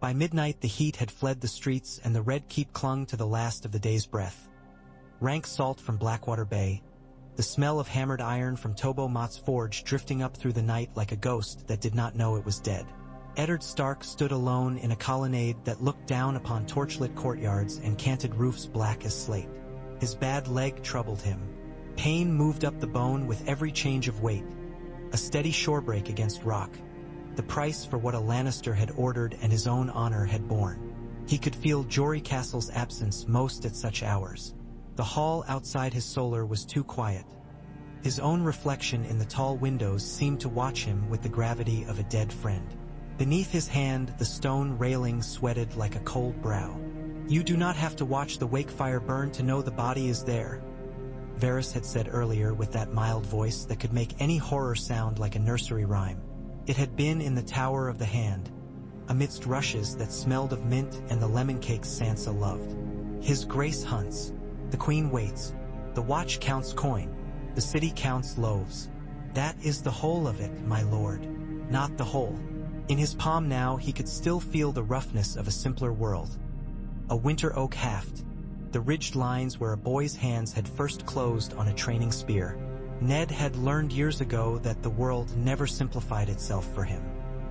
By midnight the heat had fled the streets and the red keep clung to the last of the day's breath. Rank salt from Blackwater Bay, the smell of hammered iron from Tobo Mott's forge drifting up through the night like a ghost that did not know it was dead. Eddard Stark stood alone in a colonnade that looked down upon torchlit courtyards and canted roofs black as slate. His bad leg troubled him. Pain moved up the bone with every change of weight. A steady shorebreak against rock. The price for what a Lannister had ordered and his own honor had borne. He could feel Jory Castle's absence most at such hours. The hall outside his solar was too quiet. His own reflection in the tall windows seemed to watch him with the gravity of a dead friend. Beneath his hand, the stone railing sweated like a cold brow. "You do not have to watch the wake fire burn to know the body is there," Varys had said earlier with that mild voice that could make any horror sound like a nursery rhyme. It had been in the Tower of the Hand, amidst rushes that smelled of mint and the lemon cakes Sansa loved. His grace hunts, the queen waits, the watch counts coin, the city counts loaves. That is the whole of it, my lord, not the whole. In his palm now he could still feel the roughness of a simpler world. A winter oak haft, the ridged lines where a boy's hands had first closed on a training spear. Ned had learned years ago that the world never simplified itself for him.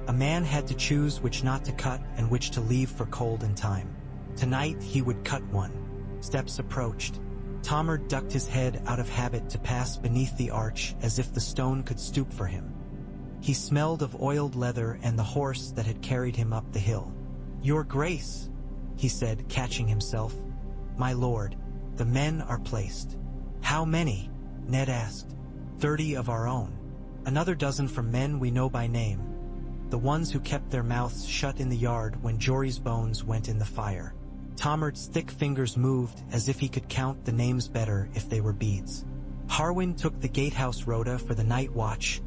A man had to choose which not to cut and which to leave for cold and time. Tonight he would cut one. Steps approached. Tommer ducked his head out of habit to pass beneath the arch as if the stone could stoop for him. He smelled of oiled leather and the horse that had carried him up the hill. "Your Grace," he said, catching himself. "My lord, the men are placed." "How many?" Ned asked. 30 of our own. Another dozen from men we know by name. The ones who kept their mouths shut in the yard when Jory's bones went in the fire." Tommer's thick fingers moved as if he could count the names better if they were beads. "Harwin took the gatehouse rota for the night watch.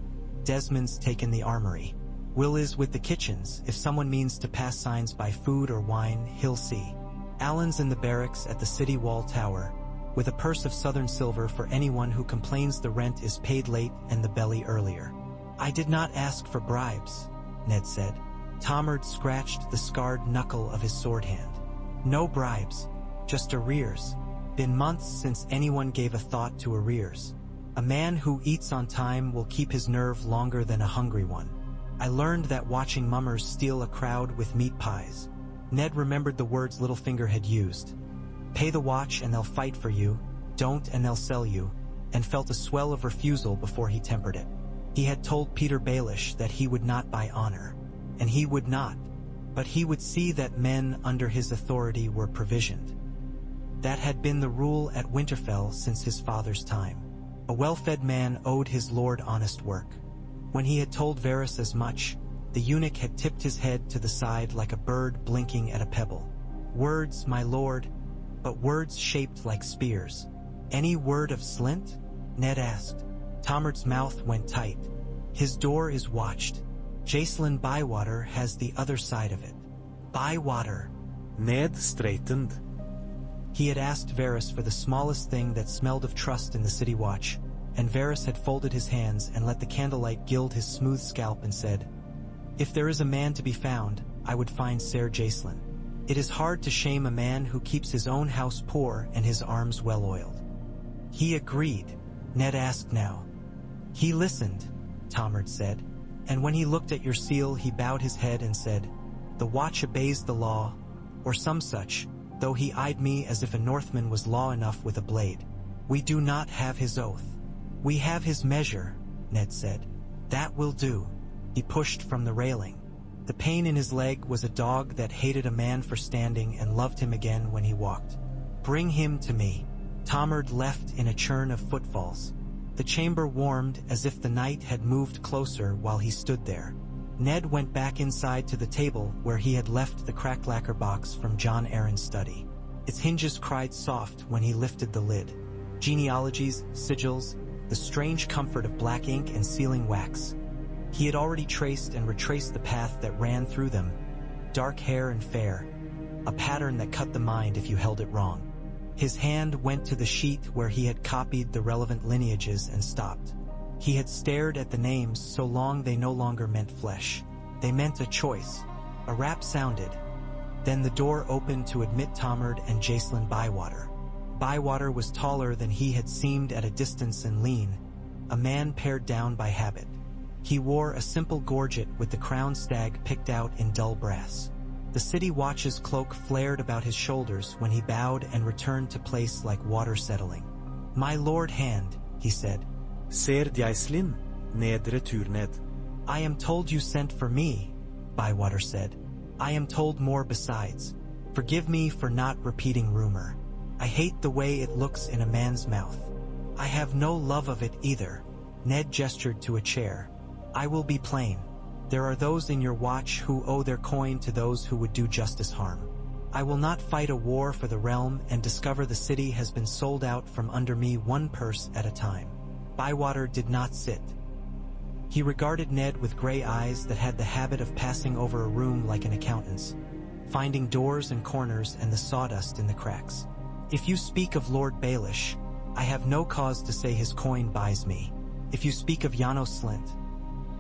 Desmond's taken the armory. Will is with the kitchens. If someone means to pass signs by food or wine, he'll see. Allen's in the barracks at the city wall tower, with a purse of southern silver for anyone who complains the rent is paid late and the belly earlier." "I did not ask for bribes," Ned said. Tommer scratched the scarred knuckle of his sword hand. "No bribes, just arrears. Been months since anyone gave a thought to arrears. A man who eats on time will keep his nerve longer than a hungry one. I learned that watching mummers steal a crowd with meat pies." Ned remembered the words Littlefinger had used. "Pay the watch and they'll fight for you, don't and they'll sell you," and felt a swell of refusal before he tempered it. He had told Peter Baelish that he would not buy honor, and he would not, but he would see that men under his authority were provisioned. That had been the rule at Winterfell since his father's time. A well-fed man owed his lord honest work. When he had told Varys as much, the eunuch had tipped his head to the side like a bird blinking at a pebble. "Words, my lord, but words shaped like spears." "Any word of Slynt?" Ned asked. Tommer's mouth went tight. "His door is watched. Jacelyn Bywater has the other side of it." "Bywater?" Ned straightened. He had asked Varys for the smallest thing that smelled of trust in the city watch, and Varys had folded his hands and let the candlelight gild his smooth scalp and said, "If there is a man to be found, I would find Ser Jacelyn. It is hard to shame a man who keeps his own house poor and his arms well-oiled." "He agreed," Ned asked now. "He listened," Tommer said, "and when he looked at your seal he bowed his head and said, 'The watch obeys the law,' or some such, though he eyed me as if a Northman was law enough with a blade. We do not have his oath. We have his measure," Ned said. "That will do." He pushed from the railing. The pain in his leg was a dog that hated a man for standing and loved him again when he walked. "Bring him to me." Tommer left in a churn of footfalls. The chamber warmed as if the night had moved closer while he stood there. Ned went back inside to the table where he had left the cracked lacquer box from John Aaron's study. Its hinges cried soft when he lifted the lid. Genealogies, sigils, the strange comfort of black ink and sealing wax. He had already traced and retraced the path that ran through them. Dark hair and fair. A pattern that cut the mind if you held it wrong. His hand went to the sheet where he had copied the relevant lineages and stopped. He had stared at the names so long they no longer meant flesh. They meant a choice. A rap sounded, Then the door opened to admit Tomard and Jacelyn Bywater. Bywater was taller than he had seemed at a distance and lean, a man pared down by habit. He wore a simple gorget with the crowned stag picked out in dull brass. The city watch's cloak flared about his shoulders when he bowed and returned to place like water settling. "My lord Hand," he said. Ser Jacelyn, nedre tur ned. "I am told you sent for me," Bywater said. "I am told more besides. Forgive me for not repeating rumor. I hate the way it looks in a man's mouth. I have no love of it either." Ned gestured to a chair. "I will be plain. There are those in your watch who owe their coin to those who would do justice harm. I will not fight a war for the realm and discover the city has been sold out from under me one purse at a time." Bywater did not sit. He regarded Ned with gray eyes that had the habit of passing over a room like an accountant's, finding doors and corners and the sawdust in the cracks. "If you speak of Lord Baelish, I have no cause to say his coin buys me. If you speak of Janos Slynt,"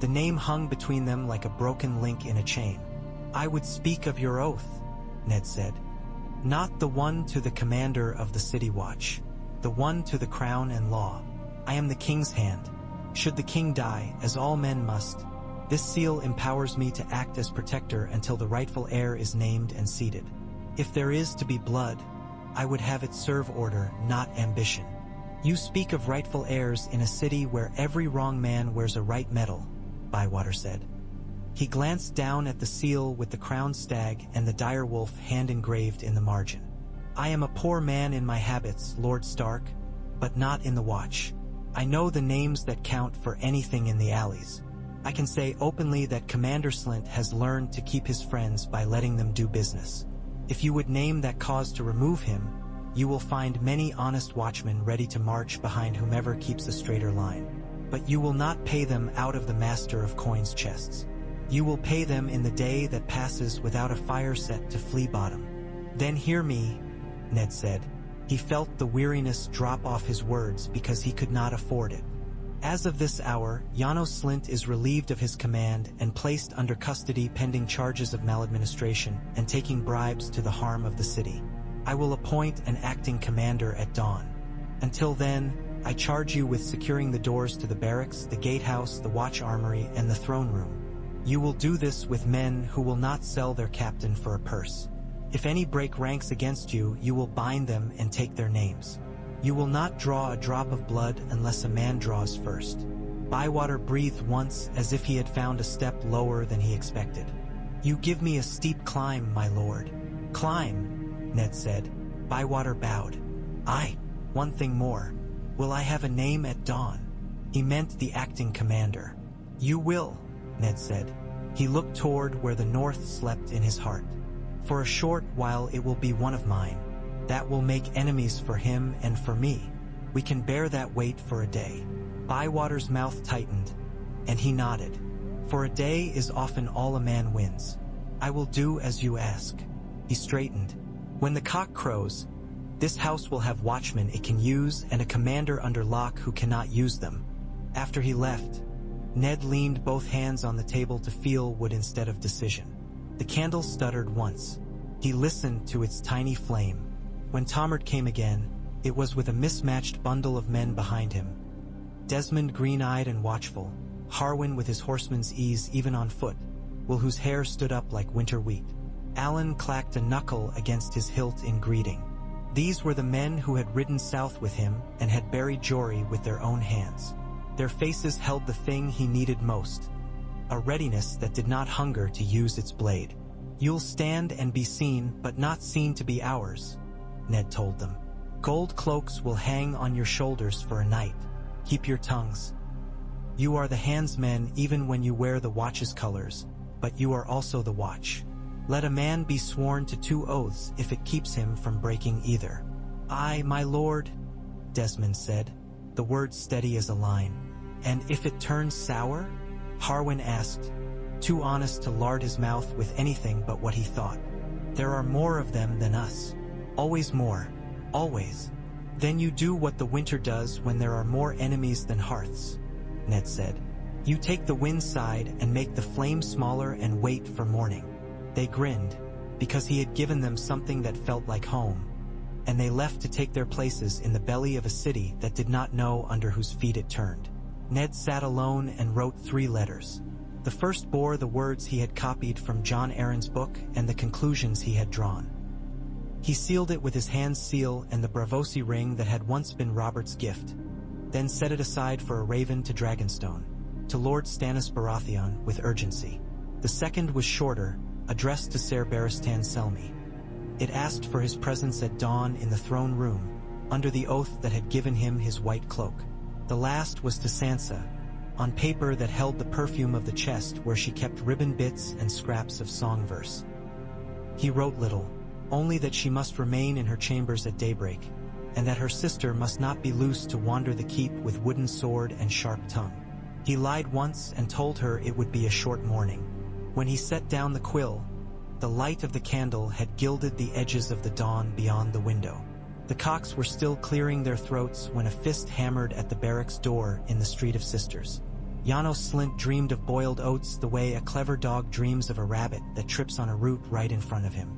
the name hung between them like a broken link in a chain. "I would speak of your oath," Ned said. "Not the one to the commander of the city watch, the one to the crown and law. I am the king's hand. Should the king die, as all men must, this seal empowers me to act as protector until the rightful heir is named and seated. If there is to be blood, I would have it serve order, not ambition. You speak of rightful heirs in a city where every wrong man wears a right medal," Bywater said. He glanced down at the seal with the crowned stag and the dire wolf hand engraved in the margin. "I am a poor man in my habits, Lord Stark, but not in the watch. I know the names that count for anything in the alleys. I can say openly that Commander Slynt has learned to keep his friends by letting them do business. If you would name that cause to remove him, you will find many honest watchmen ready to march behind whomever keeps a straighter line. But you will not pay them out of the Master of Coin's chests. You will pay them in the day that passes without a fire set to flea bottom." "Then hear me," Ned said. He felt the weariness drop off his words because he could not afford it. "As of this hour, Janos Slynt is relieved of his command and placed under custody pending charges of maladministration and taking bribes to the harm of the city. I will appoint an acting commander at dawn. Until then, I charge you with securing the doors to the barracks, the gatehouse, the watch armory, and the throne room. You will do this with men who will not sell their captain for a purse. If any break ranks against you, you will bind them and take their names. You will not draw a drop of blood unless a man draws first." Bywater breathed once as if he had found a step lower than he expected. "You give me a steep climb, my lord." "Climb," Ned said. Bywater bowed. "Aye, one thing more. Will I have a name at dawn?" He meant the acting commander. "You will," Ned said. He looked toward where the north slept in his heart. "For a short while it will be one of mine. That will make enemies for him and for me. We can bear that weight for a day." Bywater's mouth tightened, and he nodded. "For a day is often all a man wins. I will do as you ask." He straightened. "When the cock crows, this house will have watchmen it can use and a commander under lock who cannot use them." After he left, Ned leaned both hands on the table to feel wood instead of decision. The candle stuttered once. He listened to its tiny flame. When Tomard came again, it was with a mismatched bundle of men behind him. Desmond green-eyed and watchful, Harwin with his horseman's ease even on foot, Will whose hair stood up like winter wheat. Alan clacked a knuckle against his hilt in greeting. These were the men who had ridden south with him and had buried Jory with their own hands. Their faces held the thing he needed most, a readiness that did not hunger to use its blade. "You'll stand and be seen, but not seen to be ours," Ned told them. "Gold cloaks will hang on your shoulders for a night. Keep your tongues. You are the handsmen even when you wear the watch's colors, but you are also the watch. Let a man be sworn to 2 oaths if it keeps him from breaking either." "Aye, my lord," Desmond said, the words steady as a line. "And if it turns sour?" Harwin asked, too honest to lard his mouth with anything but what he thought. "There are more of them than us. Always more. Always." "Then you do what the winter does when there are more enemies than hearths," Ned said. "You take the wind side and make the flame smaller and wait for morning." They grinned. because he had given them something that felt like home, and they left to take their places in the belly of a city that did not know under whose feet it turned. Ned sat alone and wrote 3 letters. The first bore the words he had copied from John Aaron's book and the conclusions he had drawn. He sealed it with his hand's seal and the Bravosi ring that had once been Robert's gift, then set it aside for a raven to Dragonstone, to Lord Stannis Baratheon with urgency. The second was shorter, addressed to Ser Barristan Selmy. It asked for his presence at dawn in the throne room, under the oath that had given him his white cloak. The last was to Sansa, on paper that held the perfume of the chest where she kept ribbon bits and scraps of song verse. He wrote little, only that she must remain in her chambers at daybreak, and that her sister must not be loosed to wander the keep with wooden sword and sharp tongue. He lied once and told her it would be a short morning. When he set down the quill, the light of the candle had gilded the edges of the dawn beyond the window. The cocks were still clearing their throats when a fist hammered at the barracks door in the Street of Sisters. Janos Slynt dreamed of boiled oats the way a clever dog dreams of a rabbit that trips on a root right in front of him.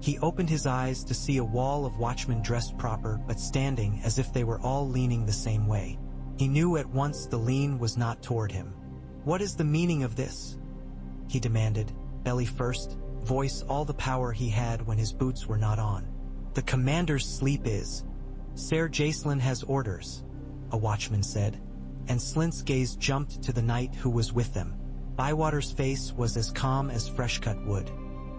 He opened his eyes to see a wall of watchmen dressed proper but standing as if they were all leaning the same way. He knew at once the lean was not toward him. "What is the meaning of this?" he demanded, belly first, voice all the power he had when his boots were not on. "The commander's sleep is. Ser Jacelyn has orders," a watchman said, and Slynt's gaze jumped to the knight who was with them. Bywater's face was as calm as fresh-cut wood.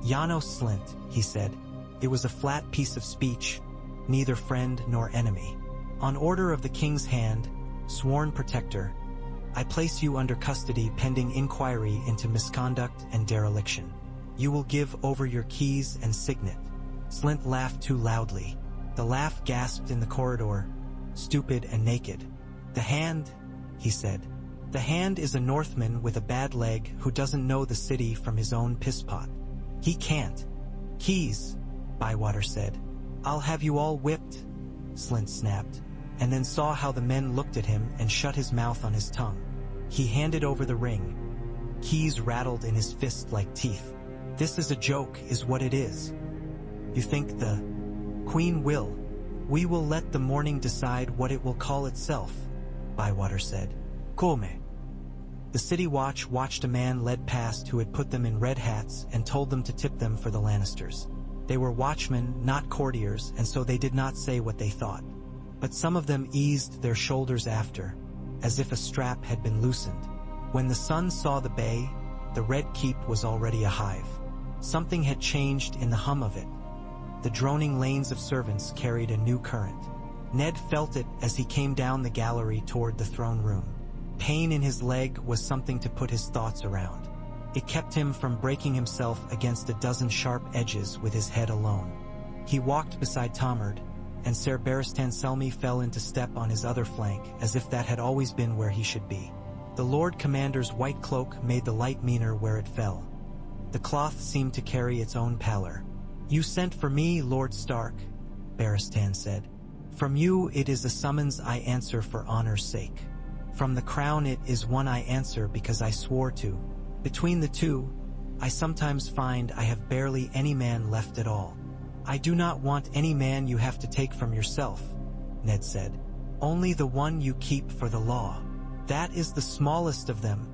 "Janos Slynt," he said. It was a flat piece of speech, neither friend nor enemy. "On order of the king's hand, sworn protector, I place you under custody pending inquiry into misconduct and dereliction. You will give over your keys and signet." Slynt laughed too loudly. The laugh gasped in the corridor, stupid and naked. "The Hand," he said. "The Hand is a Northman with a bad leg who doesn't know the city from his own pisspot. He can't." "Keys," Bywater said. "I'll have you all whipped," Slynt snapped, and then saw how the men looked at him and shut his mouth on his tongue. He handed over the ring. Keys rattled in his fist like teeth. "This is a joke, is what it is. You think the Queen will? We will let the morning decide what it will call itself," Bywater said. "Come." The city watch watched a man led past who had put them in red hats and told them to tip them for the Lannisters. They were watchmen, not courtiers, and so they did not say what they thought. But some of them eased their shoulders after, as if a strap had been loosened. When the sun saw the bay, the Red Keep was already a hive. Something had changed in the hum of it. The droning lanes of servants carried a new current. Ned felt it as he came down the gallery toward the throne room. Pain in his leg was something to put his thoughts around. It kept him from breaking himself against a dozen sharp edges with his head alone. He walked beside Tomard, and Ser Barristan Selmy fell into step on his other flank, as if that had always been where he should be. The Lord Commander's white cloak made the light meaner where it fell. The cloth seemed to carry its own pallor. "You sent for me, Lord Stark," Barristan said. "From you it is a summons I answer for honor's sake. From the crown it is one I answer because I swore to. Between the two, I sometimes find I have barely any man left at all." "I do not want any man you have to take from yourself," Ned said. "Only the one you keep for the law." "That is the smallest of them,"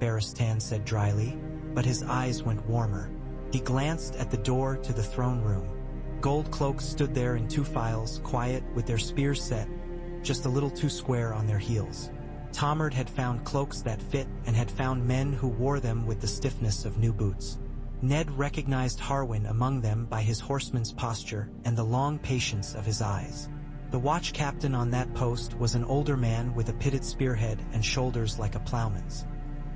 Barristan said dryly, but his eyes went warmer. He glanced at the door to the throne room. Gold cloaks stood there in 2 files, quiet, with their spears set, just a little too square on their heels. Tomard had found cloaks that fit and had found men who wore them with the stiffness of new boots. Ned recognized Harwin among them by his horseman's posture and the long patience of his eyes. The watch captain on that post was an older man with a pitted spearhead and shoulders like a plowman's.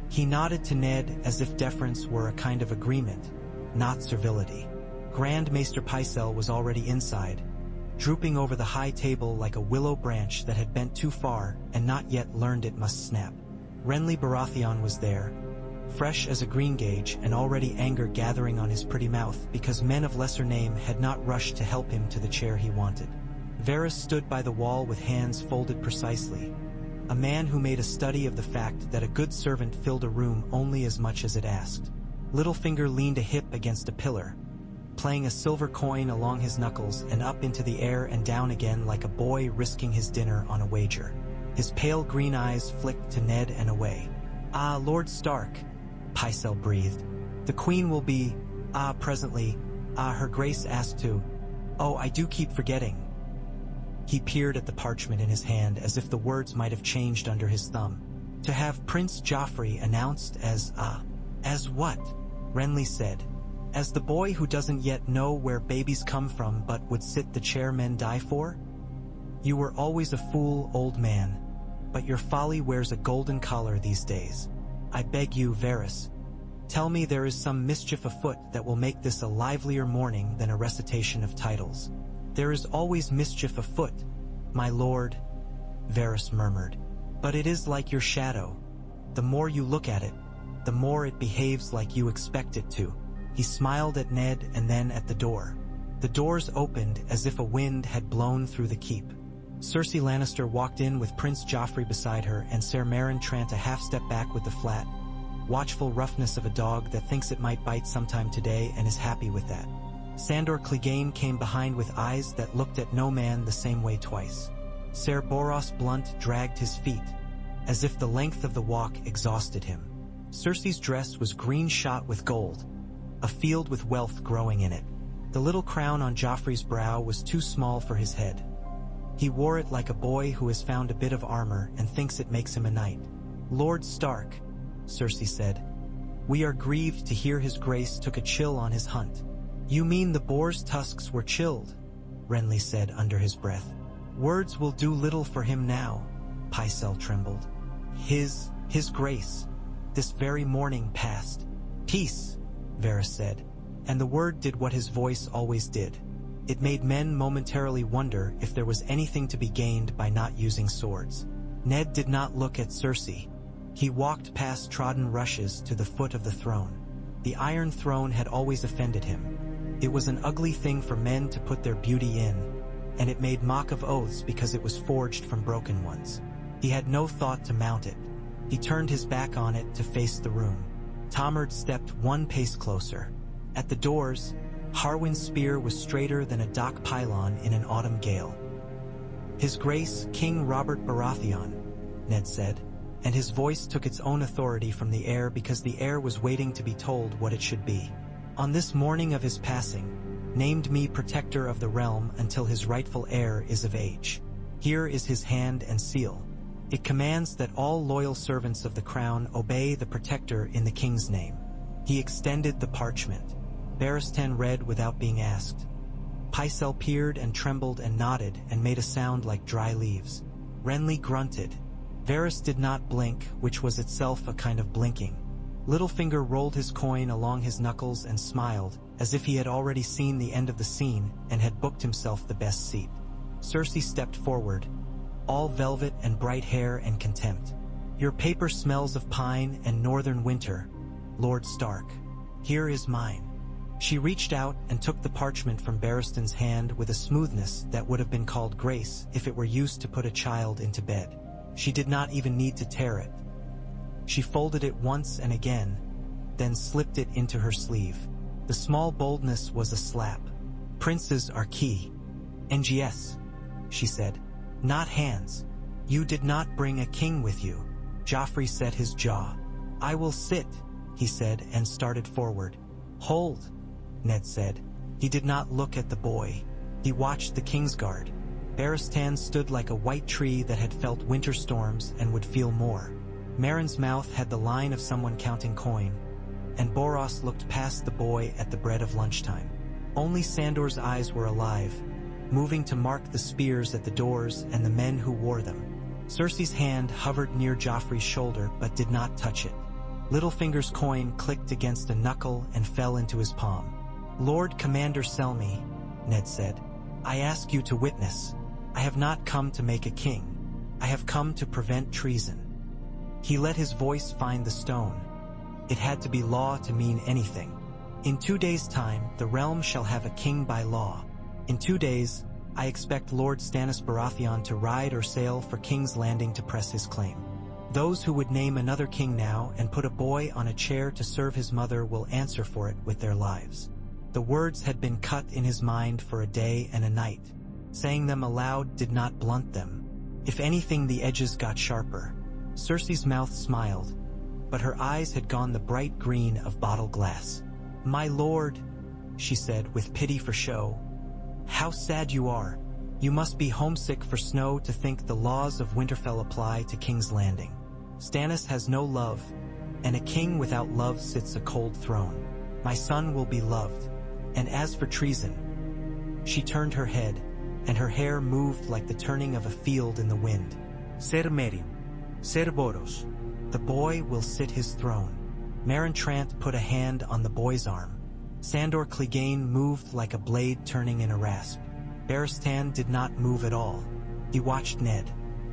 He nodded to Ned as if deference were a kind of agreement, not servility. Grand Maester Pycelle was already inside, drooping over the high table like a willow branch that had bent too far and not yet learned it must snap. Renly Baratheon was there, fresh as a greengage and already anger gathering on his pretty mouth because men of lesser name had not rushed to help him to the chair he wanted. Varys stood by the wall with hands folded precisely, a man who made a study of the fact that a good servant filled a room only as much as it asked. Littlefinger leaned a hip against a pillar, playing a silver coin along his knuckles and up into the air and down again like a boy risking his dinner on a wager. His pale green eyes flicked to Ned and away. "Ah, Lord Stark," Pycelle breathed. "The Queen will be, presently, Her Grace asked to. Oh, I do keep forgetting." He peered at the parchment in his hand as if the words might have changed under his thumb. "To have Prince Joffrey announced as what?" Renly said. "As the boy who doesn't yet know where babies come from but would sit the chair men die for? You were always a fool, old man, but your folly wears a golden collar these days. I beg you, Varys, tell me there is some mischief afoot that will make this a livelier morning than a recitation of titles." "There is always mischief afoot, my lord," Varys murmured. "But it is like your shadow. The more you look at it, the more it behaves like you expect it to." He smiled at Ned and then at the door. The doors opened as if a wind had blown through the keep. Cersei Lannister walked in with Prince Joffrey beside her, and Ser Meryn Trant a half-step back with the flat, watchful roughness of a dog that thinks it might bite sometime today and is happy with that. Sandor Clegane came behind with eyes that looked at no man the same way twice. Ser Boros Blunt dragged his feet, as if the length of the walk exhausted him. Cersei's dress was green shot with gold, a field with wealth growing in it. The little crown on Joffrey's brow was too small for his head. He wore it like a boy who has found a bit of armor and thinks it makes him a knight. "Lord Stark," Cersei said, "we are grieved to hear his grace took a chill on his hunt." "You mean the boar's tusks were chilled," Renly said under his breath. "Words will do little for him now," Pycelle trembled. His grace, this very morning passed." "Peace," Varys said, and the word did what his voice always did. It made men momentarily wonder if there was anything to be gained by not using swords. Ned did not look at Cersei. He walked past trodden rushes to the foot of the throne. The Iron Throne had always offended him. It was an ugly thing for men to put their beauty in, and it made mock of oaths because it was forged from broken ones. He had no thought to mount it. He turned his back on it to face the room. Tomard stepped one pace closer. At the doors, Harwin's spear was straighter than a dock pylon in an autumn gale. "His Grace, King Robert Baratheon," Ned said, and his voice took its own authority from the air because the air was waiting to be told what it should be. "On this morning of his passing, named me protector of the realm until his rightful heir is of age. Here is his hand and seal. It commands that all loyal servants of the crown obey the protector in the king's name." He extended the parchment. Barristan read without being asked. Pycelle peered and trembled and nodded and made a sound like dry leaves. Renly grunted. Varys did not blink, which was itself a kind of blinking. Littlefinger rolled his coin along his knuckles and smiled, as if he had already seen the end of the scene and had booked himself the best seat. Cersei stepped forward, all velvet and bright hair and contempt. "Your paper smells of pine and northern winter, Lord Stark. Here is mine." She reached out and took the parchment from Barristan's hand with a smoothness that would have been called grace if it were used to put a child into bed. She did not even need to tear it. She folded it once and again, then slipped it into her sleeve. The small boldness was a slap. "Princes are key. NGS," she said. "Not hands. You did not bring a king with you." Joffrey set his jaw. "I will sit," he said and started forward. "Hold," Ned said. He did not look at the boy. He watched the Kingsguard. Barristan stood like a white tree that had felt winter storms and would feel more. Meryn's mouth had the line of someone counting coin, and Boros looked past the boy at the bread of lunchtime. Only Sandor's eyes were alive, moving to mark the spears at the doors and the men who wore them. Cersei's hand hovered near Joffrey's shoulder but did not touch it. Littlefinger's coin clicked against a knuckle and fell into his palm. "Lord Commander Selmy," Ned said, "I ask you to witness. I have not come to make a king. I have come to prevent treason." He let his voice find the stone. It had to be law to mean anything. "In 2 days' time, the realm shall have a king by law. In 2 days, I expect Lord Stannis Baratheon to ride or sail for King's Landing to press his claim. Those who would name another king now and put a boy on a chair to serve his mother will answer for it with their lives." The words had been cut in his mind for a day and a night. Saying them aloud did not blunt them. If anything, the edges got sharper. Cersei's mouth smiled, but her eyes had gone the bright green of bottle glass. "My lord," she said with pity for show, "how sad you are. You must be homesick for snow to think the laws of Winterfell apply to King's Landing. Stannis has no love, and a king without love sits a cold throne. My son will be loved. And as for treason..." She turned her head, and her hair moved like the turning of a field in the wind. Ser Merin, Ser Boros. "The boy will sit his throne." Meryn Trant put a hand on the boy's arm. Sandor Clegane moved like a blade turning in a rasp. Barristan did not move at all. He watched Ned.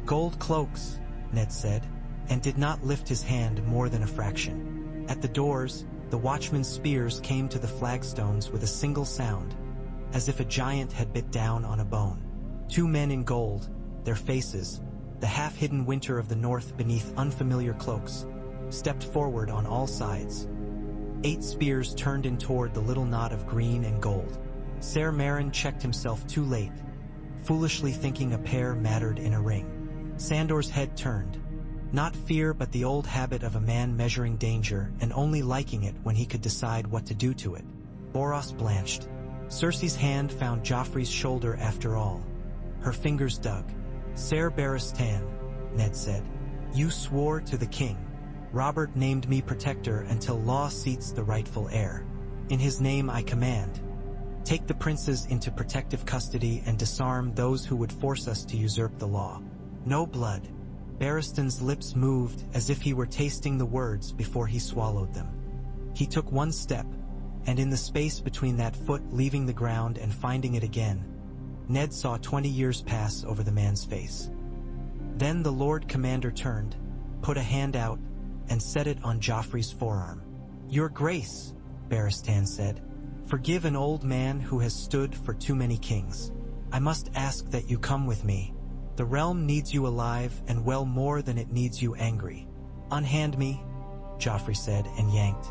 "Gold cloaks," Ned said, and did not lift his hand more than a fraction. At the doors, the watchmen's spears came to the flagstones with a single sound, as if a giant had bit down on a bone. 2 men in gold, their faces, the half-hidden winter of the north beneath unfamiliar cloaks, stepped forward on all sides. 8 spears turned in toward the little knot of green and gold. Ser Meryn checked himself too late, foolishly thinking a pair mattered in a ring. Sandor's head turned. Not fear, but the old habit of a man measuring danger and only liking it when he could decide what to do to it. Boros blanched. Cersei's hand found Joffrey's shoulder after all. Her fingers dug. "Ser Barristan," Ned said, "you swore to the king. Robert named me protector until law seats the rightful heir. In his name I command. Take the princes into protective custody and disarm those who would force us to usurp the law. No blood." Barristan's lips moved as if he were tasting the words before he swallowed them. He took one step, and in the space between that foot leaving the ground and finding it again, Ned saw 20 years pass over the man's face. Then the Lord Commander turned, put a hand out, and set it on Joffrey's forearm. "Your Grace," Barristan said, "forgive an old man who has stood for too many kings. I must ask that you come with me. The realm needs you alive and well more than it needs you angry." "Unhand me," Joffrey said and yanked.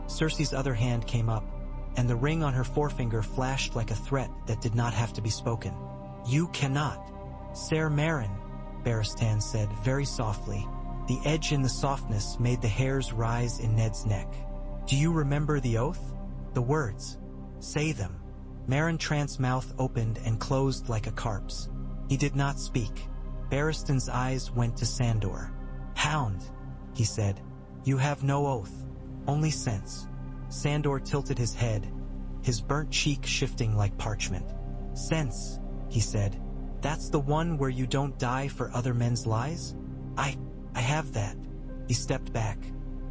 Cersei's other hand came up, and the ring on her forefinger flashed like a threat that did not have to be spoken. "You cannot." "Ser Meryn," Barristan said very softly. The edge in the softness made the hairs rise in Ned's neck. "Do you remember the oath? The words? Say them." Meryn Trant's mouth opened and closed like a carp's. He did not speak. Barristan's eyes went to Sandor. "Hound," he said, "you have no oath, only sense." Sandor tilted his head, his burnt cheek shifting like parchment. "Sense," he said. "That's the one where you don't die for other men's lies? I have that." He stepped back.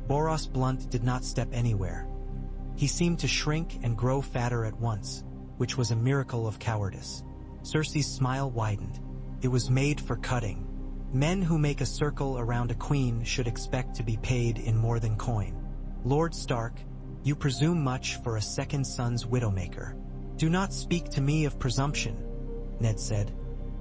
Boros Blunt did not step anywhere. He seemed to shrink and grow fatter at once, which was a miracle of cowardice. Cersei's smile widened. It was made for cutting. Men who make a circle around a queen should expect to be paid in more than coin. "Lord Stark, you presume much for a second son's widowmaker." "Do not speak to me of presumption," Ned said,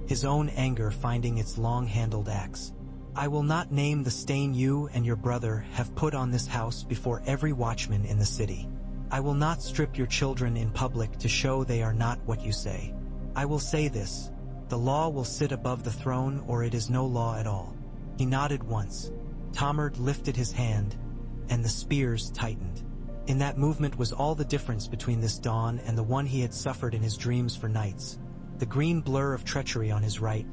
his own anger finding its long-handled axe. "I will not name the stain you and your brother have put on this house before every watchman in the city. I will not strip your children in public to show they are not what you say. I will say this: the law will sit above the throne or it is no law at all." He nodded once. Tomard lifted his hand, and the spears tightened. In that movement was all the difference between this dawn and the one he had suffered in his dreams for nights. The green blur of treachery on his right,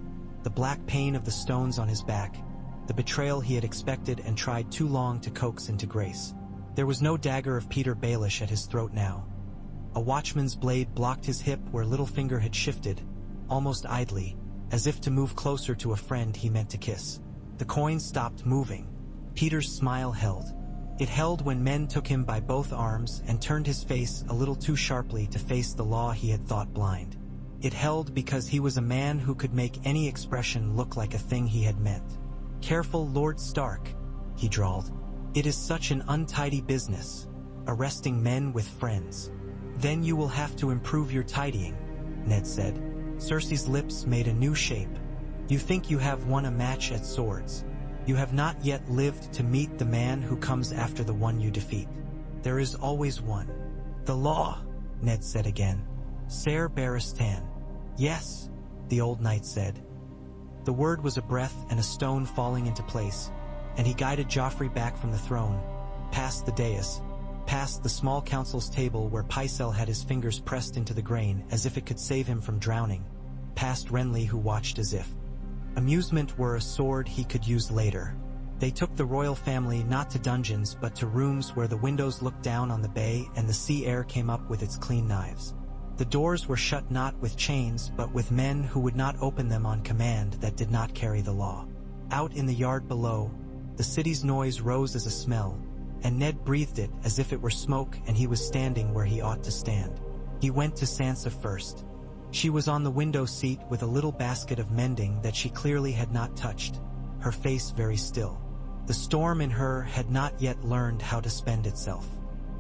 the black pain of the stones on his back, the betrayal he had expected and tried too long to coax into grace. There was no dagger of Peter Baelish at his throat now. A watchman's blade blocked his hip where Littlefinger had shifted, almost idly, as if to move closer to a friend he meant to kiss. The coin stopped moving. Peter's smile held. It held when men took him by both arms and turned his face a little too sharply to face the law he had thought blind. It held because he was a man who could make any expression look like a thing he had meant. "Careful, Lord Stark," he drawled. "It is such an untidy business, arresting men with friends." "Then you will have to improve your tidying," Ned said. Cersei's lips made a new shape. "You think you have won a match at swords. You have not yet lived to meet the man who comes after the one you defeat. There is always one. The law." Ned said again. Ser Barristan. Yes, the old knight said. The word was a breath and a stone falling into place, and he guided Joffrey back from the throne, past the dais, past the small council's table where Pycelle had his fingers pressed into the grain as if it could save him from drowning, past Renly who watched as if amusement were a sword he could use later. They took the royal family not to dungeons but to rooms where the windows looked down on the bay and the sea air came up with its clean knives. The doors were shut not with chains but with men who would not open them on command that did not carry the law. Out in the yard below, the city's noise rose as a smell, and Ned breathed it as if it were smoke and he was standing where he ought to stand. He went to Sansa first. She was on the window seat with a little basket of mending that she clearly had not touched, her face very still. The storm in her had not yet learned how to spend itself.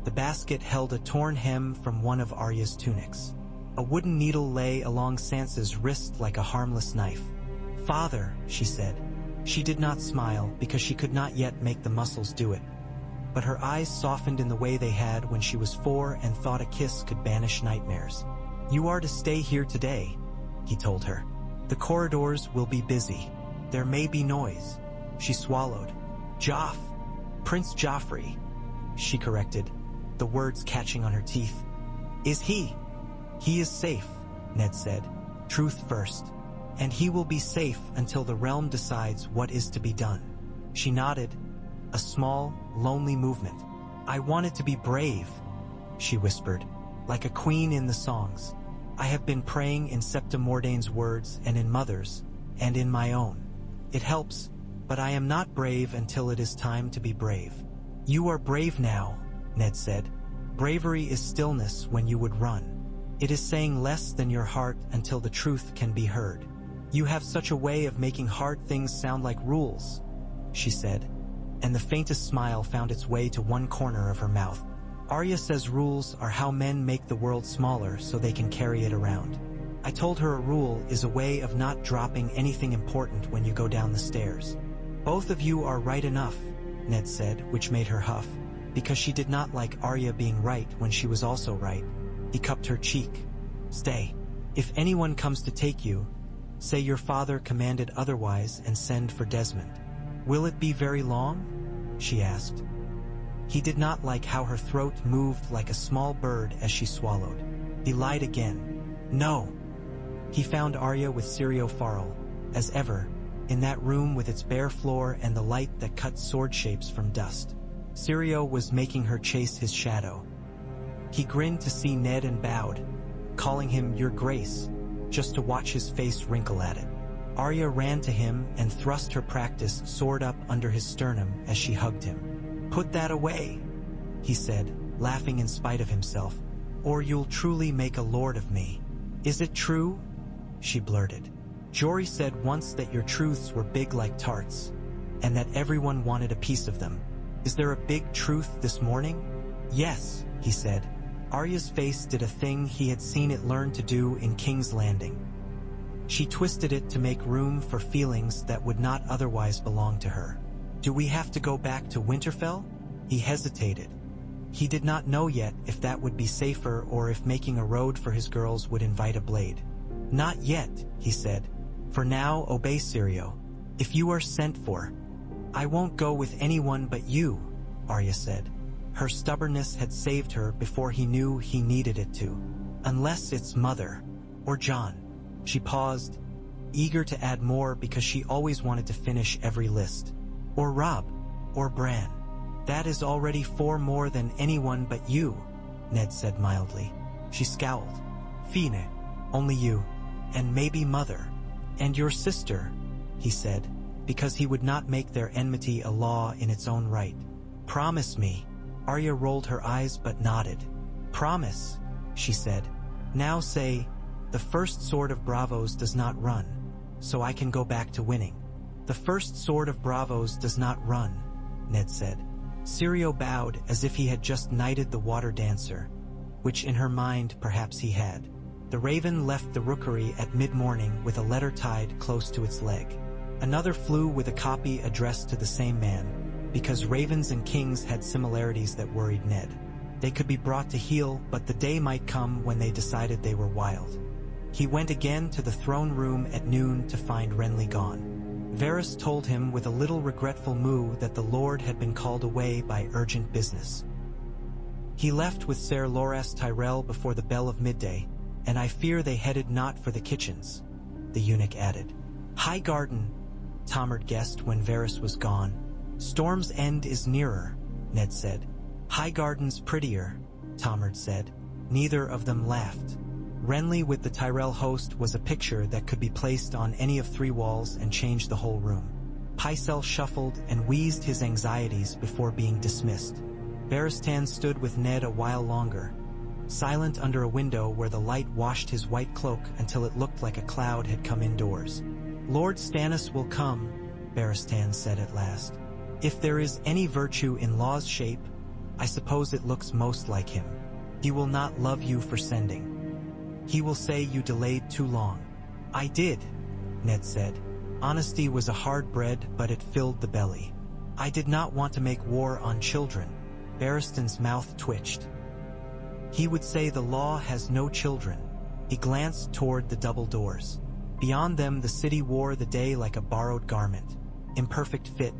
The basket held a torn hem from one of Arya's tunics. A wooden needle lay along Sansa's wrist like a harmless knife. "Father," she said. She did not smile because she could not yet make the muscles do it. But her eyes softened in the way they had when she was 4 and thought a kiss could banish nightmares. "You are to stay here today," he told her. "The corridors will be busy. There may be noise." She swallowed. Prince Joffrey," she corrected, the words catching on her teeth. "Is he?" "He is safe," Ned said. "Truth first. And he will be safe until the realm decides what is to be done." She nodded, a small, lonely movement. "I wanted to be brave," she whispered, "like a queen in the songs. I have been praying in Septa Mordane's words and in Mother's, and in my own. It helps, but I am not brave until it is time to be brave." "You are brave now," Ned said. "Bravery is stillness when you would run. It is saying less than your heart until the truth can be heard. You have such a way of making hard things sound like rules," she said, and the faintest smile found its way to one corner of her mouth. "Arya says rules are how men make the world smaller so they can carry it around. I told her a rule is a way of not dropping anything important when you go down the stairs." "Both of you are right enough," Ned said, which made her huff, because she did not like Arya being right when she was also right. He cupped her cheek. "Stay. If anyone comes to take you, say your father commanded otherwise and send for Desmond." "Will it be very long?" she asked. He did not like how her throat moved like a small bird as she swallowed. He lied again. "No." He found Arya with Syrio Farrell, as ever, in that room with its bare floor and the light that cut sword shapes from dust. Syrio was making her chase his shadow. He grinned to see Ned and bowed, calling him Your Grace, just to watch his face wrinkle at it. Arya ran to him and thrust her practice sword up under his sternum as she hugged him. "Put that away," he said, laughing in spite of himself, "or you'll truly make a lord of me." "Is it true?" she blurted. "Jory said once that your truths were big like tarts, and that everyone wanted a piece of them. Is there a big truth this morning?" "Yes," he said. Arya's face did a thing he had seen it learn to do in King's Landing. She twisted it to make room for feelings that would not otherwise belong to her. "Do we have to go back to Winterfell?" He hesitated. He did not know yet if that would be safer or if making a road for his girls would invite a blade. "Not yet," he said. "For now, obey Syrio. If you are sent for." "I won't go with anyone but you," Arya said. Her stubbornness had saved her before he knew he needed it to. "Unless it's Mother. Or Jon." She paused, eager to add more because she always wanted to finish every list. "Or Robb. Or Bran." "That is already 4 more than anyone but you," Ned said mildly. She scowled. "Fine. Only you. And maybe Mother. And your sister," he said, because he would not make their enmity a law in its own right. "Promise me." Arya rolled her eyes but nodded. "Promise," she said. "Now say, the first sword of Bravos does not run, so I can go back to winning." "The first sword of Bravos does not run," Ned said. Syrio bowed as if he had just knighted the water dancer, which in her mind perhaps he had. The raven left the rookery at mid-morning with a letter tied close to its leg. Another flew with a copy addressed to the same man, because ravens and kings had similarities that worried Ned. They could be brought to heel, but the day might come when they decided they were wild. He went again to the throne room at noon to find Renly gone. Varys told him with a little regretful moue that the Lord had been called away by urgent business. He left with Ser Loras Tyrell before the bell of midday, and I fear they headed not for the kitchens, the eunuch added. High Garden, Tomard guessed when Varys was gone. Storm's End is nearer, Ned said. High Garden's prettier, Tomard said. Neither of them laughed. Renly with the Tyrell host was a picture that could be placed on any of three walls and change the whole room. Pycelle shuffled and wheezed his anxieties before being dismissed. Barristan stood with Ned a while longer, silent under a window where the light washed his white cloak until it looked like a cloud had come indoors. Lord Stannis will come, Barristan said at last. If there is any virtue in Law's shape, I suppose it looks most like him. He will not love you for sending. He will say you delayed too long. I did, Ned said. Honesty was a hard bread, but it filled the belly. I did not want to make war on children. Barristan's mouth twitched. He would say the law has no children. He glanced toward the double doors. Beyond them the city wore the day like a borrowed garment. Imperfect fit,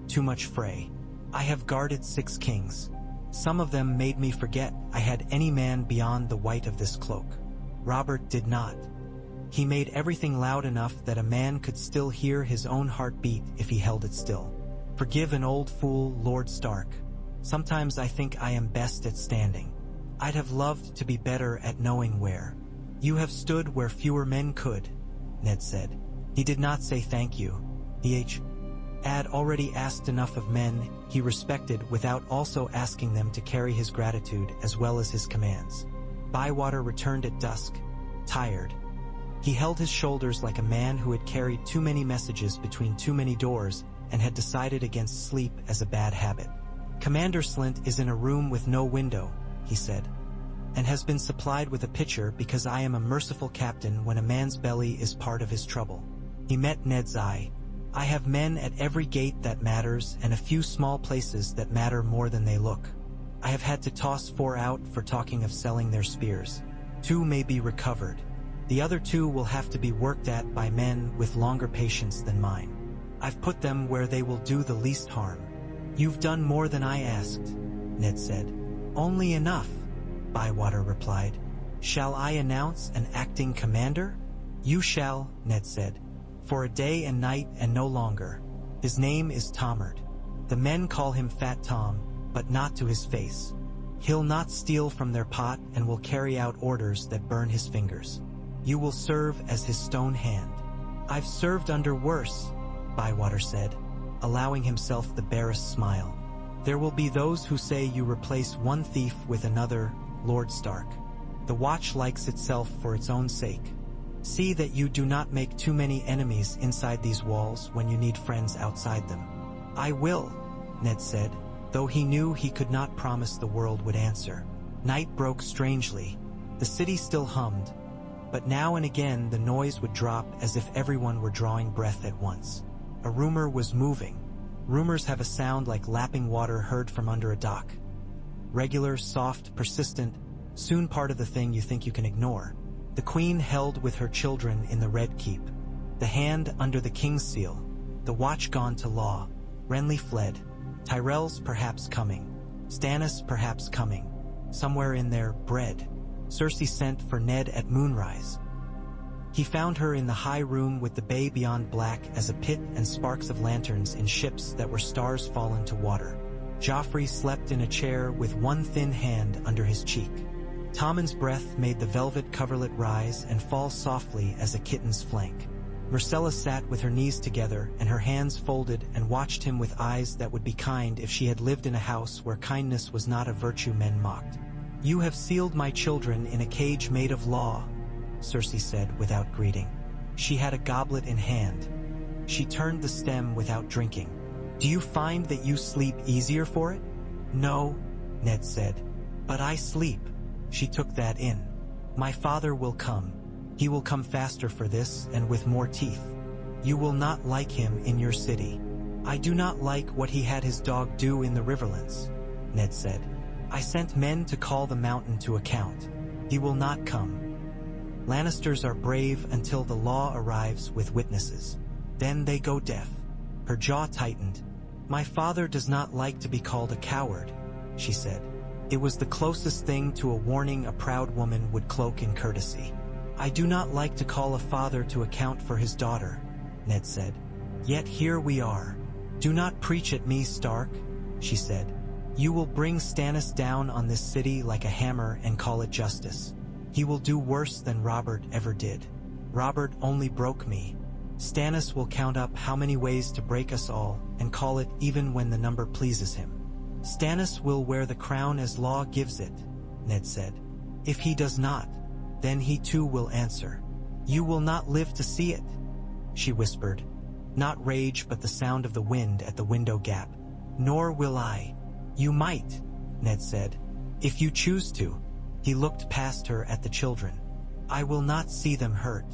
too much fray. I have guarded 6 kings. Some of them made me forget I had any man beyond the white of this cloak. Robert did not. He made everything loud enough that a man could still hear his own heart beat if he held it still. Forgive an old fool, Lord Stark. Sometimes I think I am best at standing. I'd have loved to be better at knowing where. You have stood where fewer men could, Ned said. He did not say thank you. He had already asked enough of men he respected without also asking them to carry his gratitude as well as his commands. Bywater returned at dusk, tired. He held his shoulders like a man who had carried too many messages between too many doors and had decided against sleep as a bad habit. Commander Slynt is in a room with no window, he said, and has been supplied with a pitcher because I am a merciful captain when a man's belly is part of his trouble. He met Ned's eye. I have men at every gate that matters and a few small places that matter more than they look. I have had to toss 4 out for talking of selling their spears. 2 may be recovered. The other 2 will have to be worked at by men with longer patience than mine. I've put them where they will do the least harm. You've done more than I asked, Ned said. Only enough, Bywater replied. Shall I announce an acting commander? You shall, Ned said. For a day and night and no longer. His name is Tomard. The men call him Fat Tom, but not to his face. He'll not steal from their pot and will carry out orders that burn his fingers. You will serve as his stone hand. I've served under worse, Bywater said, allowing himself the barest smile. There will be those who say you replace one thief with another, Lord Stark. The Watch likes itself for its own sake. See that you do not make too many enemies inside these walls when you need friends outside them. I will, Ned said, though he knew he could not promise the world would answer. Night broke strangely. The city still hummed, but now and again the noise would drop as if everyone were drawing breath at once. A rumor was moving. Rumors have a sound like lapping water heard from under a dock. Regular, soft, persistent, soon part of the thing you think you can ignore. The queen held with her children in the Red Keep. The hand under the king's seal. The Watch gone to law. Renly fled. Tyrell's perhaps coming. Stannis perhaps coming. Somewhere in there, bread. Cersei sent for Ned at moonrise. He found her in the high room with the bay beyond black as a pit and sparks of lanterns in ships that were stars fallen to water. Joffrey slept in a chair with one thin hand under his cheek. Tommen's breath made the velvet coverlet rise and fall softly as a kitten's flank. Myrcella sat with her knees together and her hands folded and watched him with eyes that would be kind if she had lived in a house where kindness was not a virtue men mocked. You have sealed my children in a cage made of law, Cersei said without greeting. She had a goblet in hand. She turned the stem without drinking. Do you find that you sleep easier for it? No, Ned said. But I sleep. She took that in. My father will come. He will come faster for this and with more teeth. You will not like him in your city. I do not like what he had his dog do in the Riverlands, Ned said. I sent men to call the mountain to account. He will not come. Lannisters are brave until the law arrives with witnesses. Then they go deaf. Her jaw tightened. My father does not like to be called a coward, she said. It was the closest thing to a warning a proud woman would cloak in courtesy. I do not like to call a father to account for his daughter, Ned said. Yet here we are. Do not preach at me, Stark, she said. You will bring Stannis down on this city like a hammer and call it justice. He will do worse than Robert ever did. Robert only broke me. Stannis will count up how many ways to break us all and call it even when the number pleases him. Stannis will wear the crown as law gives it, Ned said. If he does not, then he too will answer. You will not live to see it, she whispered. Not rage, but the sound of the wind at the window gap. Nor will I. You might, Ned said. If you choose to. He looked past her at the children. I will not see them hurt.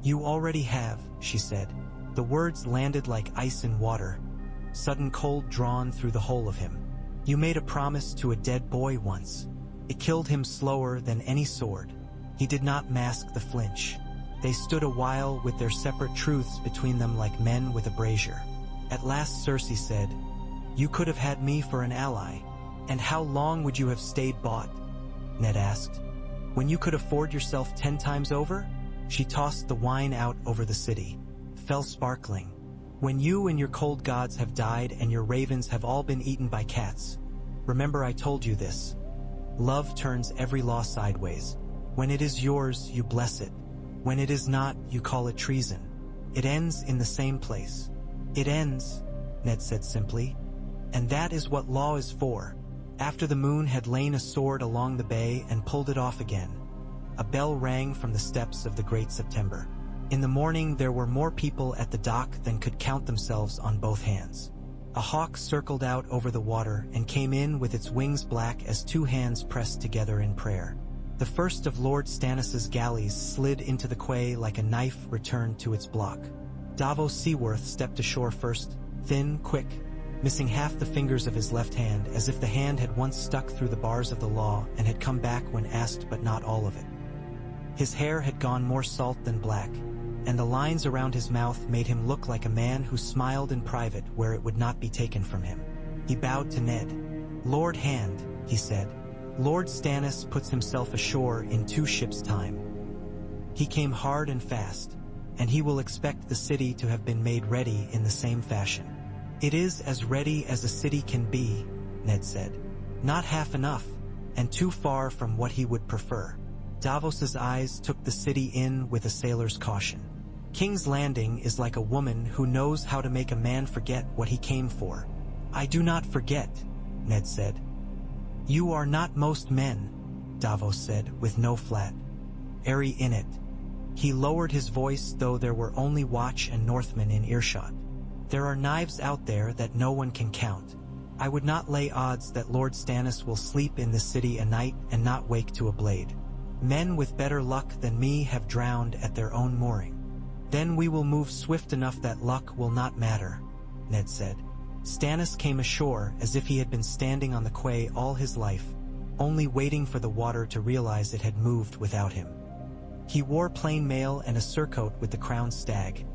You already have, she said. The words landed like ice in water. Sudden cold drawn through the whole of him. You made a promise to a dead boy once. It killed him slower than any sword. He did not mask the flinch. They stood a while with their separate truths between them like men with a brazier. At last Cersei said, You could have had me for an ally. And how long would you have stayed bought? Ned asked. When you could afford yourself 10 times over? She tossed the wine out over the city. Fell sparkling. When you and your cold gods have died and your ravens have all been eaten by cats. Remember I told you this. Love turns every law sideways. When it is yours, you bless it. When it is not, you call it treason. It ends in the same place. It ends, Ned said simply. And that is what law is for. After the moon had lain a sword along the bay and pulled it off again, a bell rang from the steps of the Great September. In the morning there were more people at the dock than could count themselves on both hands. A hawk circled out over the water and came in with its wings black as 2 hands pressed together in prayer. The first of Lord Stannis's galleys slid into the quay like a knife returned to its block. Davos Seaworth stepped ashore first, thin, quick, missing half the fingers of his left hand as if the hand had once stuck through the bars of the law and had come back when asked but not all of it. His hair had gone more salt than black, and the lines around his mouth made him look like a man who smiled in private where it would not be taken from him. He bowed to Ned. Lord Hand, he said. Lord Stannis puts himself ashore in 2 ships' time. He came hard and fast, and he will expect the city to have been made ready in the same fashion. It is as ready as a city can be, Ned said. Not half enough, and too far from what he would prefer. Davos's eyes took the city in with a sailor's caution. King's Landing is like a woman who knows how to make a man forget what he came for. I do not forget, Ned said. You are not most men, Davos said, with no flat airy in it. He lowered his voice, though there were only Watch and Northmen in earshot. There are knives out there that no one can count. I would not lay odds that Lord Stannis will sleep in this city a night and not wake to a blade. Men with better luck than me have drowned at their own mooring. Then we will move swift enough that luck will not matter, Ned said. Stannis came ashore as if he had been standing on the quay all his life, only waiting for the water to realize it had moved without him. He wore plain mail and a surcoat with the crowned stag.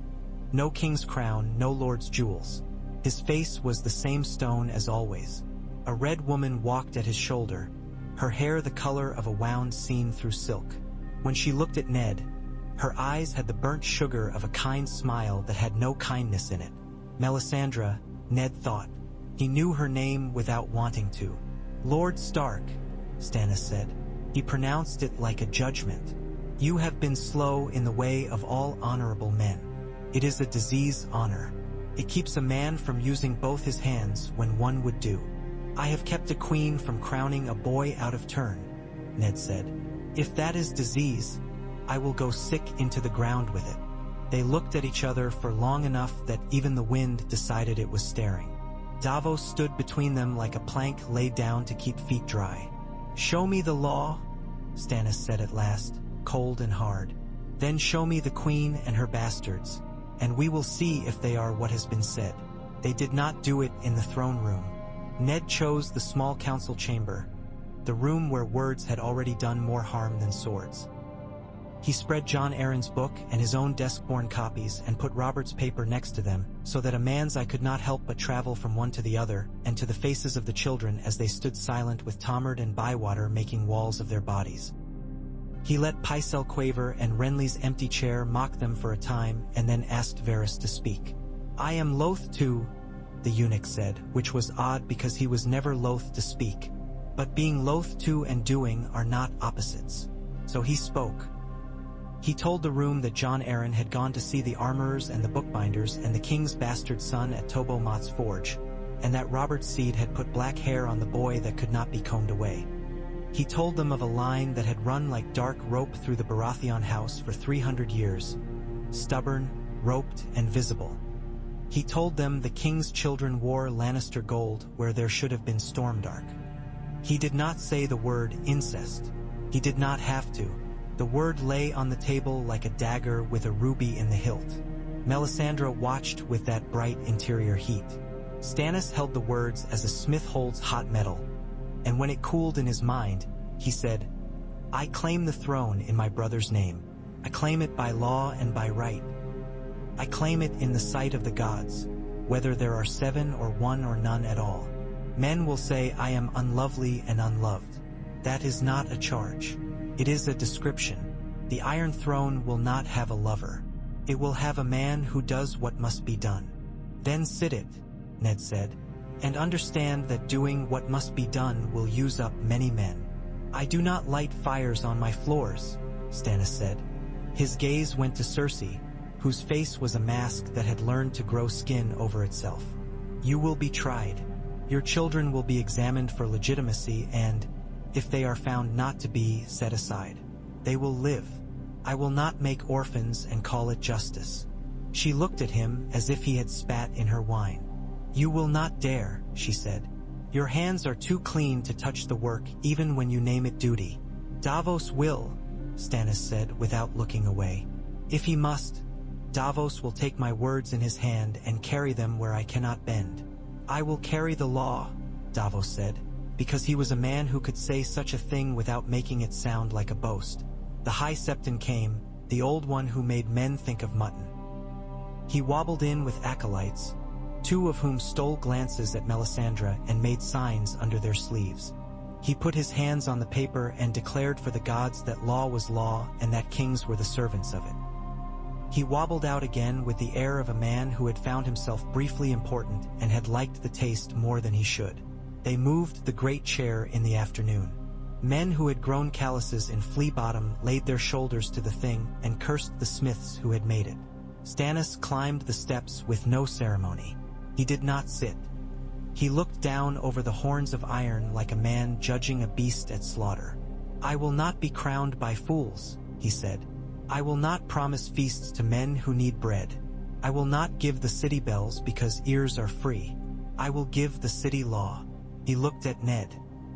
No king's crown, no lord's jewels. His face was the same stone as always. A red woman walked at his shoulder, her hair the color of a wound seen through silk. When she looked at Ned, her eyes had the burnt sugar of a kind smile that had no kindness in it. Melisandre, Ned thought. He knew her name without wanting to. Lord Stark, Stannis said. He pronounced it like a judgment. You have been slow in the way of all honorable men. It is a disease, honor. It keeps a man from using both his hands when one would do. I have kept a queen from crowning a boy out of turn, Ned said. If that is disease, I will go sick into the ground with it. They looked at each other for long enough that even the wind decided it was staring. Davos stood between them like a plank laid down to keep feet dry. Show me the law, Stannis said at last, cold and hard. Then show me the queen and her bastards, and we will see if they are what has been said. They did not do it in the throne room. Ned chose the small council chamber, the room where words had already done more harm than swords. He spread Jon Arryn's book and his own desk-borne copies and put Robert's paper next to them, so that a man's eye could not help but travel from one to the other, and to the faces of the children as they stood silent with Tomard and Bywater making walls of their bodies. He let Pycelle quaver and Renly's empty chair mock them for a time, and then asked Varys to speak. "I am loath to," the eunuch said, which was odd because he was never loath to speak. But being loath to and doing are not opposites. So he spoke. He told the room that Jon Arryn had gone to see the armorers and the bookbinders and the king's bastard son at Tobo Mott's forge, and that Robert's seed had put black hair on the boy that could not be combed away. He told them of a line that had run like dark rope through the Baratheon house for 300 years, stubborn, roped, and visible. He told them the king's children wore Lannister gold where there should have been Stormdark. He did not say the word incest. He did not have to. The word lay on the table like a dagger with a ruby in the hilt. Melisandre watched with that bright interior heat. Stannis held the words as a smith holds hot metal, and when it cooled in his mind, he said, "I claim the throne in my brother's name. I claim it by law and by right. I claim it in the sight of the gods, whether there are 7 or 1 or none at all. Men will say I am unlovely and unloved. That is not a charge. It is a description. The Iron Throne will not have a lover. It will have a man who does what must be done. Then sit it," Ned said, "and understand that doing what must be done will use up many men." "I do not light fires on my floors," Stannis said. His gaze went to Cersei, whose face was a mask that had learned to grow skin over itself. "You will be tried. Your children will be examined for legitimacy and, if they are found not to be, set aside. They will live. I will not make orphans and call it justice." She looked at him as if he had spat in her wine. "You will not dare," she said. "Your hands are too clean to touch the work even when you name it duty." "Davos will," Stannis said without looking away. "If he must, Davos will take my words in his hand and carry them where I cannot bend." "I will carry the law," Davos said, because he was a man who could say such a thing without making it sound like a boast. The High Septon came, the old one who made men think of mutton. He wobbled in with acolytes, 2 of whom stole glances at Melisandre and made signs under their sleeves. He put his hands on the paper and declared for the gods that law was law and that kings were the servants of it. He wobbled out again with the air of a man who had found himself briefly important and had liked the taste more than he should. They moved the great chair in the afternoon. Men who had grown calluses in Flea Bottom laid their shoulders to the thing and cursed the smiths who had made it. Stannis climbed the steps with no ceremony. He did not sit. He looked down over the horns of iron like a man judging a beast at slaughter. "I will not be crowned by fools," he said. "I will not promise feasts to men who need bread. I will not give the city bells because ears are free. I will give the city law." He looked at Ned.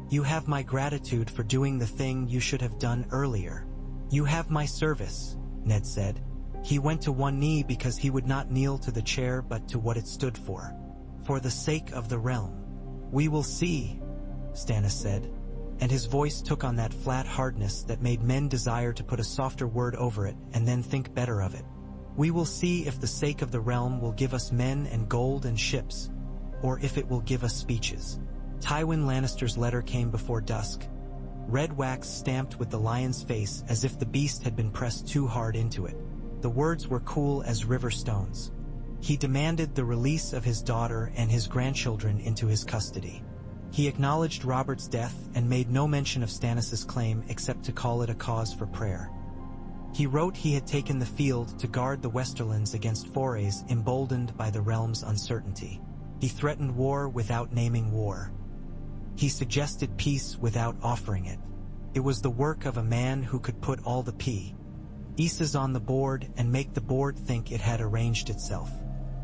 "You have my gratitude for doing the thing you should have done earlier. You have my service," Ned said. He went to one knee because he would not kneel to the chair but to what it stood for. "For the sake of the realm." "We will see," Stannis said, and his voice took on that flat hardness that made men desire to put a softer word over it and then think better of it. "We will see if the sake of the realm will give us men and gold and ships, or if it will give us speeches." Tywin Lannister's letter came before dusk, red wax stamped with the lion's face as if the beast had been pressed too hard into it. The words were cool as river stones. He demanded the release of his daughter and his grandchildren into his custody. He acknowledged Robert's death and made no mention of Stannis's claim except to call it a cause for prayer. He wrote he had taken the field to guard the Westerlands against forays emboldened by the realm's uncertainty. He threatened war without naming war. He suggested peace without offering it. It was the work of a man who could put all the pieces on the board and make the board think it had arranged itself.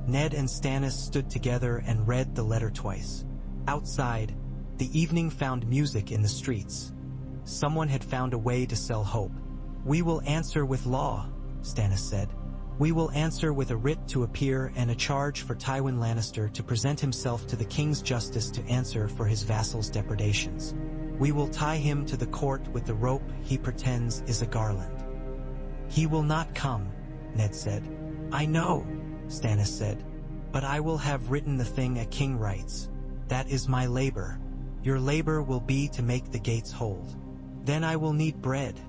Ned and Stannis stood together and read the letter twice. Outside, the evening found music in the streets. Someone had found a way to sell hope. "We will answer with law," Stannis said. "We will answer with a writ to appear and a charge for Tywin Lannister to present himself to the king's justice to answer for his vassals' depredations." We will tie him to the court with the rope he pretends is a garland." "He will not come," Ned said. "I know," Stannis said, "but I will have written the thing a king writes. That is my labor. Your labor will be to make the gates hold." "Then I will need bread,"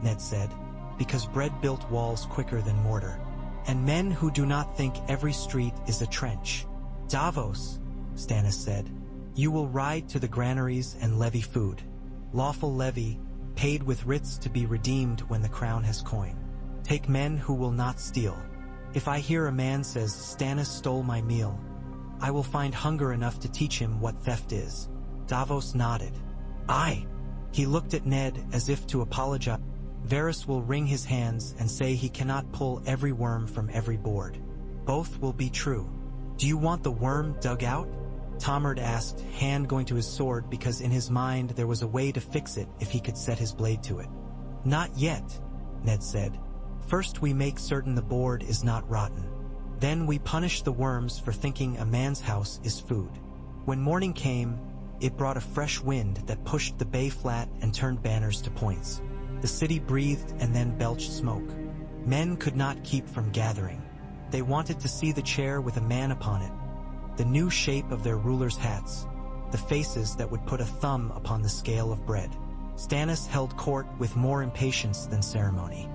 Ned said, "because bread built walls quicker than mortar. And men who do not think every street is a trench." "Davos," Stannis said, "you will ride to the granaries and levy food. Lawful levy, paid with writs to be redeemed when the crown has coin. Take men who will not steal. If I hear a man says, 'Stannis stole my meal,' I will find hunger enough to teach him what theft is." Davos nodded. "Aye." He looked at Ned as if to apologize. "Varys will wring his hands and say he cannot pull every worm from every board. Both will be true." "Do you want the worm dug out?" Tomard asked, hand going to his sword because in his mind there was a way to fix it if he could set his blade to it. "Not yet," Ned said. "First we make certain the board is not rotten. Then we punish the worms for thinking a man's house is food." When morning came, it brought a fresh wind that pushed the bay flat and turned banners to points. The city breathed and then belched smoke. Men could not keep from gathering. They wanted to see the chair with a man upon it, the new shape of their rulers' hats, the faces that would put a thumb upon the scale of bread. Stannis held court with more impatience than ceremony.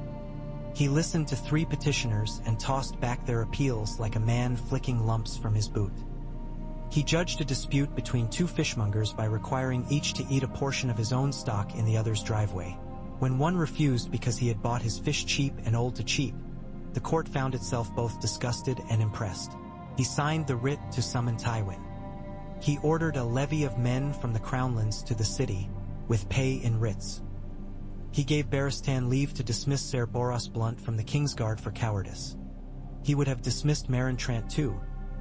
He listened to 3 petitioners and tossed back their appeals like a man flicking lumps from his boot. He judged a dispute between 2 fishmongers by requiring each to eat a portion of his own stock in the other's driveway. When one refused because he had bought his fish cheap and old to cheap, the court found itself both disgusted and impressed. He signed the writ to summon Tywin. He ordered a levy of men from the crownlands to the city, with pay in writs. He gave Barristan leave to dismiss Ser Boros Blunt from the Kingsguard for cowardice. He would have dismissed Meryn Trant too,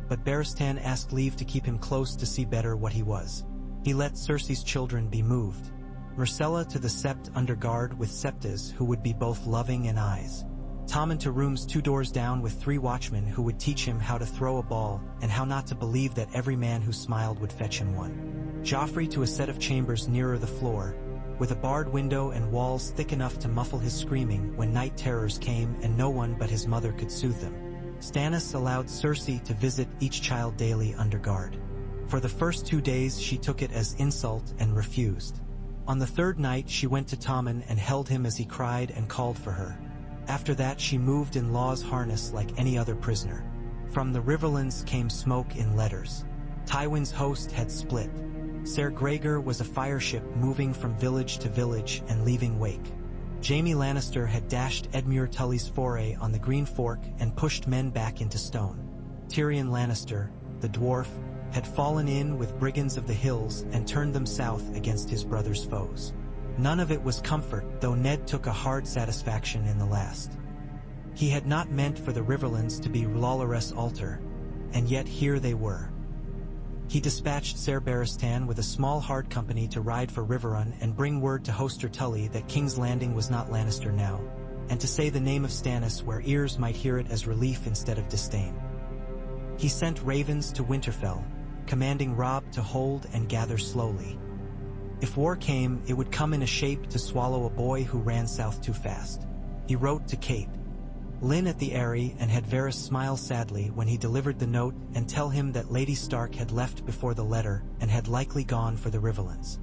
but Barristan asked leave to keep him close to see better what he was. He let Cersei's children be moved. Myrcella to the Sept under guard with Septas who would be both loving and eyes. Tommen to rooms 2 doors down with 3 watchmen who would teach him how to throw a ball and how not to believe that every man who smiled would fetch him one. Joffrey to a set of chambers nearer the floor, with a barred window and walls thick enough to muffle his screaming when night terrors came and no one but his mother could soothe them. Stannis allowed Cersei to visit each child daily under guard. For the first 2 days she took it as insult and refused. On the 3rd night she went to Tommen and held him as he cried and called for her. After that she moved in Law's harness like any other prisoner. From the Riverlands came smoke in letters. Tywin's host had split. Ser Gregor was a fireship moving from village to village and leaving wake. Jaime Lannister had dashed Edmure Tully's foray on the Green Fork and pushed men back into stone. Tyrion Lannister, the dwarf, had fallen in with brigands of the hills and turned them south against his brother's foes. None of it was comfort, though Ned took a hard satisfaction in the last. He had not meant for the Riverlands to be Lollaress altar, and yet here they were. He dispatched Ser Barristan with a small hard company to ride for Riverrun and bring word to Hoster Tully that King's Landing was not Lannister now, and to say the name of Stannis where ears might hear it as relief instead of disdain. He sent ravens to Winterfell, commanding Robb to hold and gather slowly. If war came, it would come in a shape to swallow a boy who ran south too fast. He wrote to Kate Lynn at the Eyrie and had Varys smile sadly when he delivered the note and tell him that Lady Stark had left before the letter and had likely gone for the Riverlands.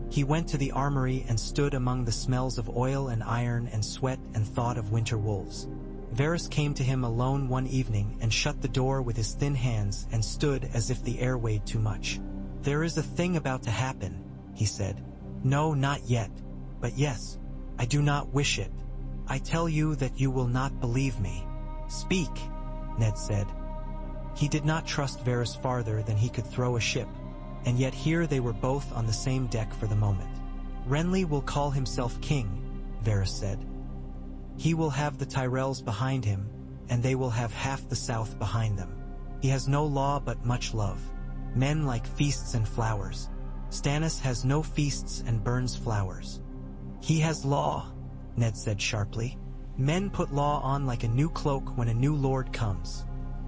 He went to the armory and stood among the smells of oil and iron and sweat and thought of winter wolves. Varys came to him alone one evening and shut the door with his thin hands and stood as if the air weighed too much. "There is a thing about to happen," he said. "No, not yet. But yes, I do not wish it. I tell you that you will not believe me." "Speak," Ned said. He did not trust Varys farther than he could throw a ship, and yet here they were both on the same deck for the moment. "Renly will call himself king," Varys said. "He will have the Tyrells behind him, and they will have half the south behind them. He has no law but much love. Men like feasts and flowers. Stannis has no feasts and burns flowers." "He has law," Ned said sharply. "Men put law on like a new cloak when a new lord comes,"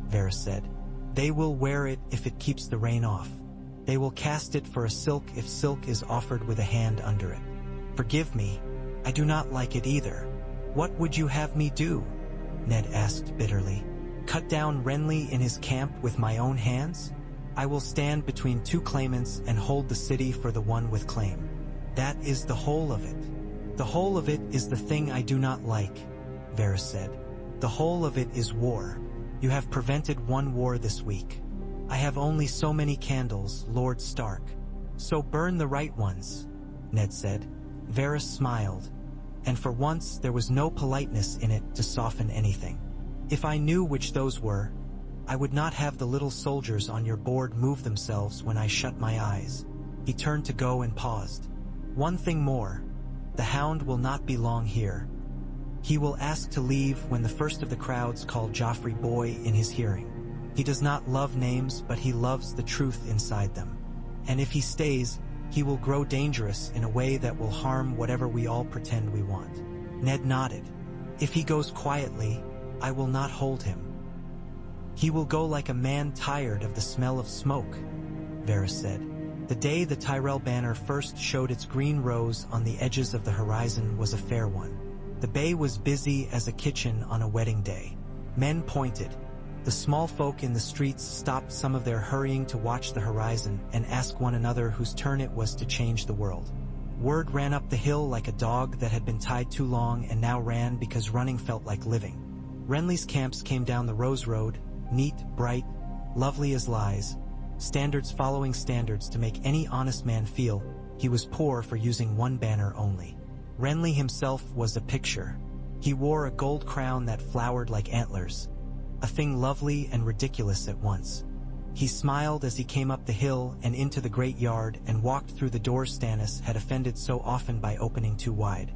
Varys said. "They will wear it if it keeps the rain off." They will cast it for a silk if silk is offered with a hand under it. Forgive me, I do not like it either. What would you have me do? Ned asked bitterly. Cut down Renly in his camp with my own hands? I will stand between two claimants and hold the city for the one with claim. That is the whole of it. The whole of it is the thing I do not like, Varys said. The whole of it is war. You have prevented one war this week. I have only so many candles, Lord Stark. So burn the right ones, Ned said. Varys smiled, and for once there was no politeness in it to soften anything. If I knew which those were, I would not have the little soldiers on your board move themselves when I shut my eyes. He turned to go and paused. One thing more, the Hound will not be long here. He will ask to leave when the first of the crowds call Joffrey boy in his hearing. He does not love names, but he loves the truth inside them. And if he stays, he will grow dangerous in a way that will harm whatever we all pretend we want. Ned nodded. If he goes quietly, I will not hold him. He will go like a man tired of the smell of smoke, Varys said. The day the Tyrell banner first showed its green rose on the edges of the horizon was a fair one. The bay was busy as a kitchen on a wedding day. Men pointed. The small folk in the streets stopped some of their hurrying to watch the horizon and ask one another whose turn it was to change the world. Word ran up the hill like a dog that had been tied too long and now ran because running felt like living. Renly's camps came down the Rose Road, neat, bright, lovely as lies, standards following standards to make any honest man feel he was poor for using one banner only. Renly himself was a picture. He wore a gold crown that flowered like antlers, a thing lovely and ridiculous at once. He smiled as he came up the hill and into the great yard and walked through the doors Stannis had offended so often by opening too wide.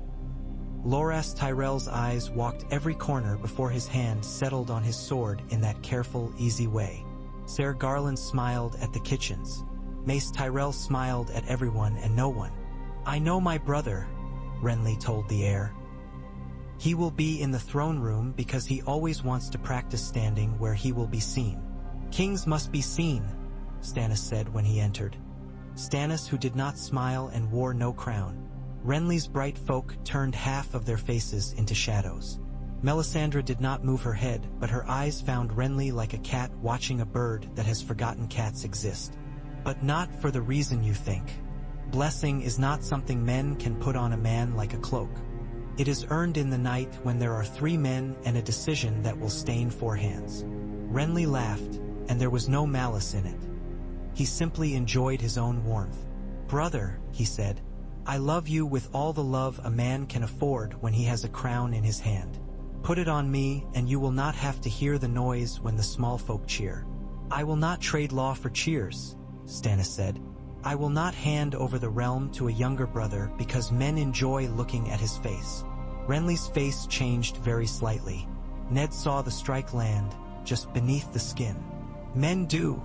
Loras Tyrell's eyes walked every corner before his hand settled on his sword in that careful, easy way. Ser Garland smiled at the kitchens. Mace Tyrell smiled at everyone and no one. I know my brother, Renly told the heir. He will be in the throne room because he always wants to practice standing where he will be seen. Kings must be seen, Stannis said when he entered. Stannis, who did not smile and wore no crown. Renly's bright folk turned half of their faces into shadows. Melisandre did not move her head, but her eyes found Renly like a cat watching a bird that has forgotten cats exist. But not for the reason you think. Blessing is not something men can put on a man like a cloak. It is earned in the night when there are 3 men and a decision that will stain 4 hands. Renly laughed, and there was no malice in it. He simply enjoyed his own warmth. Brother, he said, I love you with all the love a man can afford when he has a crown in his hand. Put it on me, and you will not have to hear the noise when the small folk cheer. I will not trade law for cheers, Stannis said. I will not hand over the realm to a younger brother because men enjoy looking at his face. Renly's face changed very slightly. Ned saw the strike land, just beneath the skin. Men do,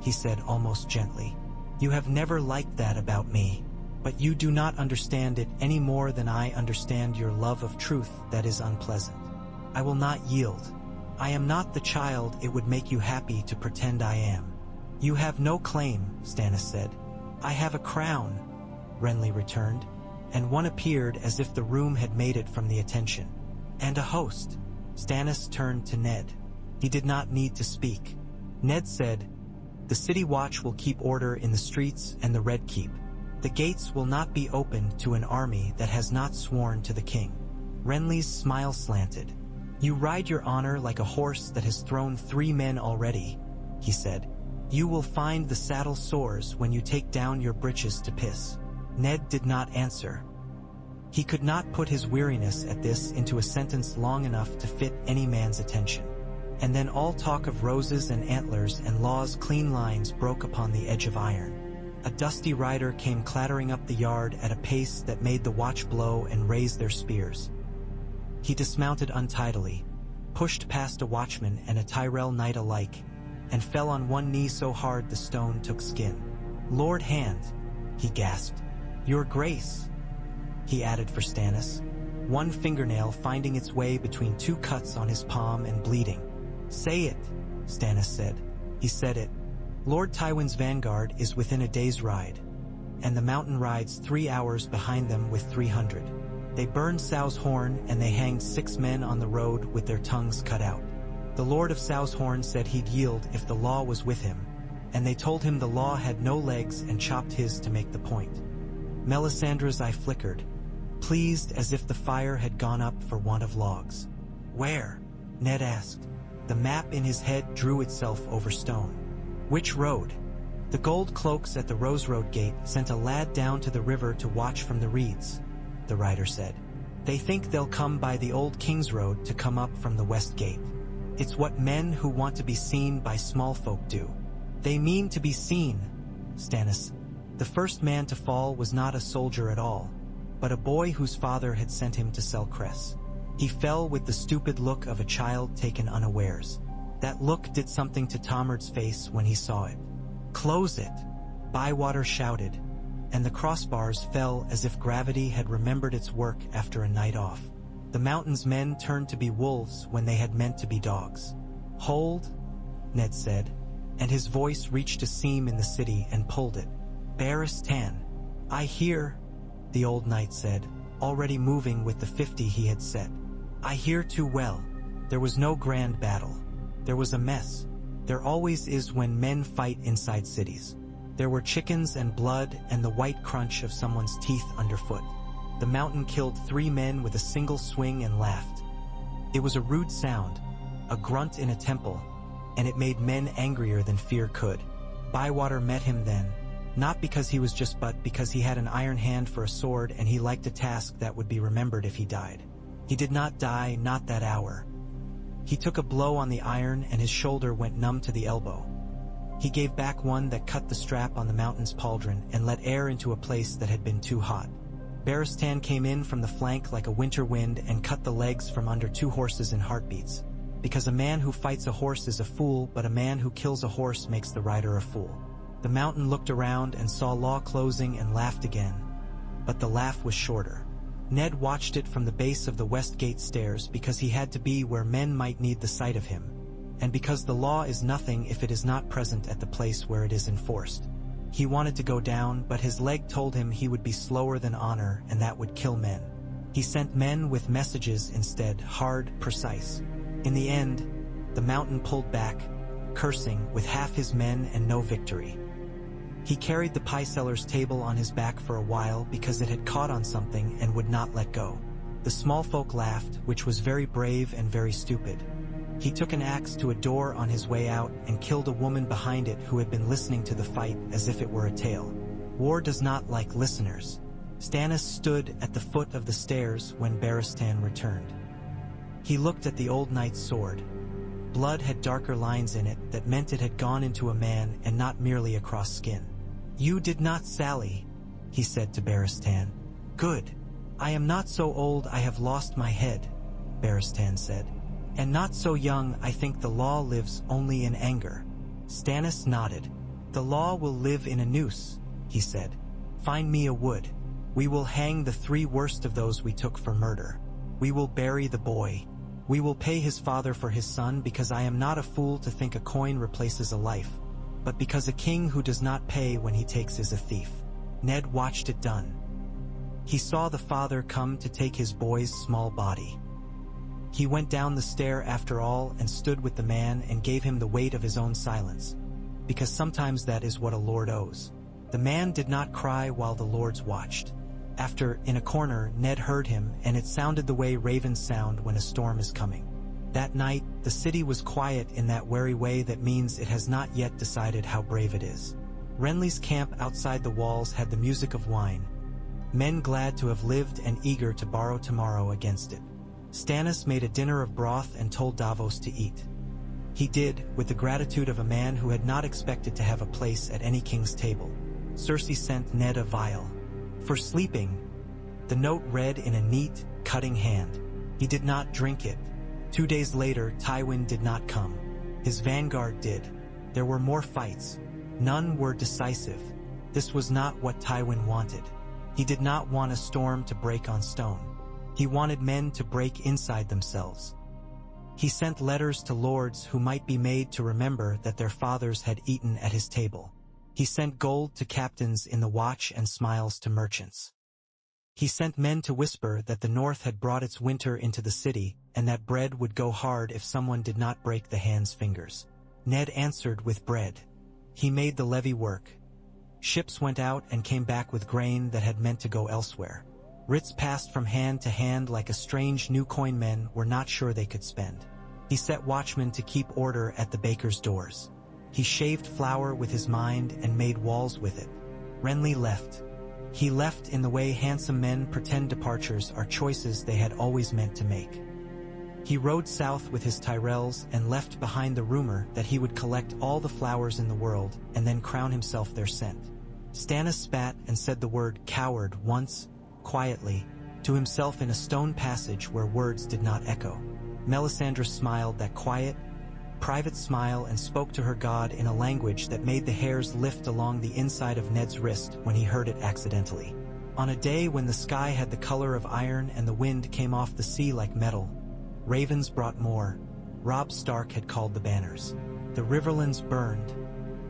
he said almost gently. You have never liked that about me, but you do not understand it any more than I understand your love of truth that is unpleasant. I will not yield. I am not the child it would make you happy to pretend I am. You have no claim, Stannis said. I have a crown, Renly returned, and one appeared as if the room had made it from the attention. And a host. Stannis turned to Ned. He did not need to speak. Ned said, the city watch will keep order in the streets and the Red Keep. The gates will not be opened to an army that has not sworn to the king. Renly's smile slanted. You ride your honor like a horse that has thrown 3 men already, he said. You will find the saddle sores when you take down your breeches to piss. Ned did not answer. He could not put his weariness at this into a sentence long enough to fit any man's attention. And then all talk of roses and antlers and law's clean lines broke upon the edge of iron. A dusty rider came clattering up the yard at a pace that made the watch blow and raise their spears. He dismounted untidily, pushed past a watchman and a Tyrell knight alike, and fell on one knee so hard the stone took skin. Lord Hand, he gasped. Your Grace, he added for Stannis, one fingernail finding its way between 2 cuts on his palm and bleeding. Say it, Stannis said. He said it. Lord Tywin's vanguard is within a day's ride, and the mountain rides 3 hours behind them with 300. They burned Sau's horn, and they hanged 6 men on the road with their tongues cut out. The Lord of Sau's horn said he'd yield if the law was with him, and they told him the law had no legs and chopped his to make the point. Melisandre's eye flickered, pleased as if the fire had gone up for want of logs. "Where?" Ned asked. The map in his head drew itself over stone. "Which road?" "The gold cloaks at the Rose Road gate sent a lad down to the river to watch from the reeds," the rider said. "They think they'll come by the old King's Road to come up from the west gate. It's what men who want to be seen by small folk do." "They mean to be seen," Stannis. The first man to fall was not a soldier at all, but a boy whose father had sent him to sell cress. He fell with the stupid look of a child taken unawares. That look did something to Tomard's face when he saw it. "Close it!" Bywater shouted, and the crossbars fell as if gravity had remembered its work after a night off. The mountain's men turned to be wolves when they had meant to be dogs. "Hold," Ned said, and his voice reached a seam in the city and pulled it. "Barris Tan." "I hear," the old knight said, already moving with the 50 he had set. "I hear too well. There was no grand battle. There was a mess. There always is when men fight inside cities. There were chickens and blood and the white crunch of someone's teeth underfoot. The mountain killed 3 men with a single swing and laughed. It was a rude sound, a grunt in a temple, and it made men angrier than fear could. Bywater met him then, not because he was just but because he had an iron hand for a sword and he liked a task that would be remembered if he died. He did not die, not that hour. He took a blow on the iron and his shoulder went numb to the elbow. He gave back one that cut the strap on the mountain's pauldron and let air into a place that had been too hot. Barris Tan came in from the flank like a winter wind and cut the legs from under 2 horses in heartbeats. Because a man who fights a horse is a fool, but a man who kills a horse makes the rider a fool. The mountain looked around and saw law closing and laughed again, but the laugh was shorter. Ned watched it from the base of the West Gate stairs because he had to be where men might need the sight of him, and because the law is nothing if it is not present at the place where it is enforced. He wanted to go down, but his leg told him he would be slower than honor and that would kill men. He sent men with messages instead, hard, precise. In the end, the mountain pulled back, cursing, with half his men and no victory. He carried the pie seller's table on his back for a while because it had caught on something and would not let go. The small folk laughed, which was very brave and very stupid. He took an axe to a door on his way out and killed a woman behind it who had been listening to the fight as if it were a tale. War does not like listeners. Stannis stood at the foot of the stairs when Barris Tan returned. He looked at the old knight's sword. Blood had darker lines in it that meant it had gone into a man and not merely across skin. "You did not sally," he said to Barris Tan. "Good. I am not so old I have lost my head," Barris Tan said. "And not so young I think the law lives only in anger." Stannis nodded. "The law will live in a noose," he said. "Find me a wood. We will hang the 3 worst of those we took for murder. We will bury the boy. We will pay his father for his son because I am not a fool to think a coin replaces a life, but because a king who does not pay when he takes is a thief." Ned watched it done. He saw the father come to take his boy's small body. He went down the stair after all and stood with the man and gave him the weight of his own silence, because sometimes that is what a lord owes. The man did not cry while the lords watched. After, in a corner, Ned heard him, and it sounded the way ravens sound when a storm is coming. That night, the city was quiet in that wary way that means it has not yet decided how brave it is. Renly's camp outside the walls had the music of wine, men glad to have lived and eager to borrow tomorrow against it. Stannis made a dinner of broth and told Davos to eat. He did, with the gratitude of a man who had not expected to have a place at any king's table. Cersei sent Ned a vial. For sleeping, the note read in a neat, cutting hand. He did not drink it. 2 days later, Tywin did not come. His vanguard did. There were more fights. None were decisive. This was not what Tywin wanted. He did not want a storm to break on stone. He wanted men to break inside themselves. He sent letters to lords who might be made to remember that their fathers had eaten at his table. He sent gold to captains in the watch and smiles to merchants. He sent men to whisper that the North had brought its winter into the city, and that bread would go hard if someone did not break the hand's fingers. Ned answered with bread. He made the levy work. Ships went out and came back with grain that had meant to go elsewhere. Writs passed from hand to hand like a strange new coin men were not sure they could spend. He set watchmen to keep order at the baker's doors. He shaved flour with his mind and made walls with it. Renly left. He left in the way handsome men pretend departures are choices they had always meant to make. He rode south with his Tyrells and left behind the rumor that he would collect all the flowers in the world and then crown himself their scent. Stannis spat and said the word coward once, quietly, to himself in a stone passage where words did not echo. Melisandre smiled that quiet, private smile and spoke to her god in a language that made the hairs lift along the inside of Ned's wrist when he heard it accidentally. On a day when the sky had the color of iron and the wind came off the sea like metal, ravens brought more. Robb Stark had called the banners. The Riverlands burned,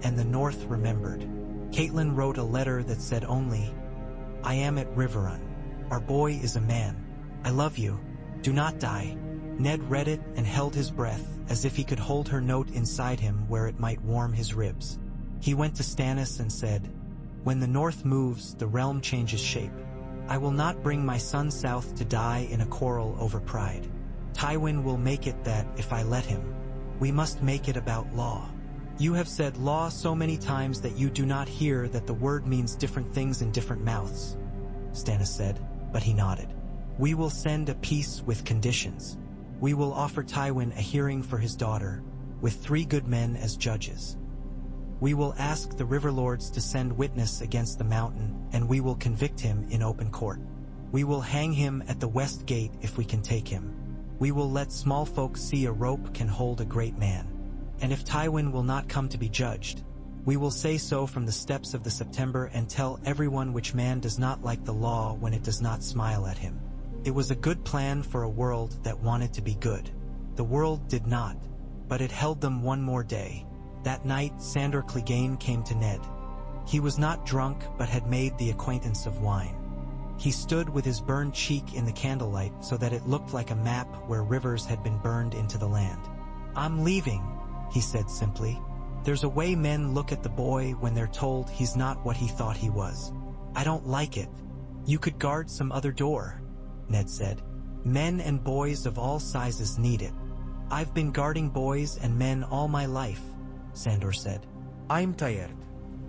and the North remembered. Catelyn wrote a letter that said only, "I am at Riverrun. Our boy is a man. I love you. Do not die." Ned read it and held his breath, as if he could hold her note inside him where it might warm his ribs. He went to Stannis and said, "When the North moves, the realm changes shape. I will not bring my son south to die in a quarrel over pride. Tywin will make it that, if I let him, we must make it about law. You have said law so many times that you do not hear that the word means different things in different mouths," Stannis said, but he nodded. "We will send a peace with conditions. We will offer Tywin a hearing for his daughter, with 3 good men as judges. We will ask the river lords to send witness against the mountain, and we will convict him in open court. We will hang him at the west gate if we can take him. We will let small folk see a rope can hold a great man. And if Tywin will not come to be judged, we will say so from the steps of the September and tell everyone which man does not like the law when it does not smile at him." It was a good plan for a world that wanted to be good. The world did not, but it held them one more day. That night, Sandor Clegane came to Ned. He was not drunk but had made the acquaintance of wine. He stood with his burned cheek in the candlelight so that it looked like a map where rivers had been burned into the land. "I'm leaving," he said simply. "There's a way men look at the boy when they're told he's not what he thought he was. I don't like it. You could guard some other door," Ned said. "Men and boys of all sizes need it." "I've been guarding boys and men all my life," Sandor said. I'm tired.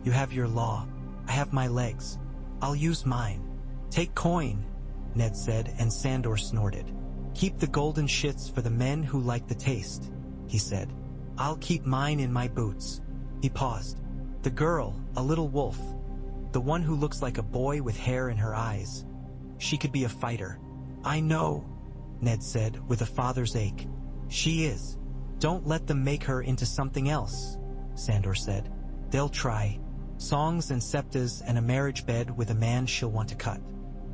"You have your law. I have my legs. I'll use mine." "Take coin," Ned said, and Sandor snorted. "Keep the golden shits for the men who like the taste," he said. "I'll keep mine in my boots." He paused. "The girl, a little wolf. The one who looks like a boy with hair in her eyes. She could be a fighter." "I know," Ned said, with a father's ache. "She is. Don't let them make her into something else," Sandor said. "They'll try. Songs and septas and a marriage bed with a man she'll want to cut.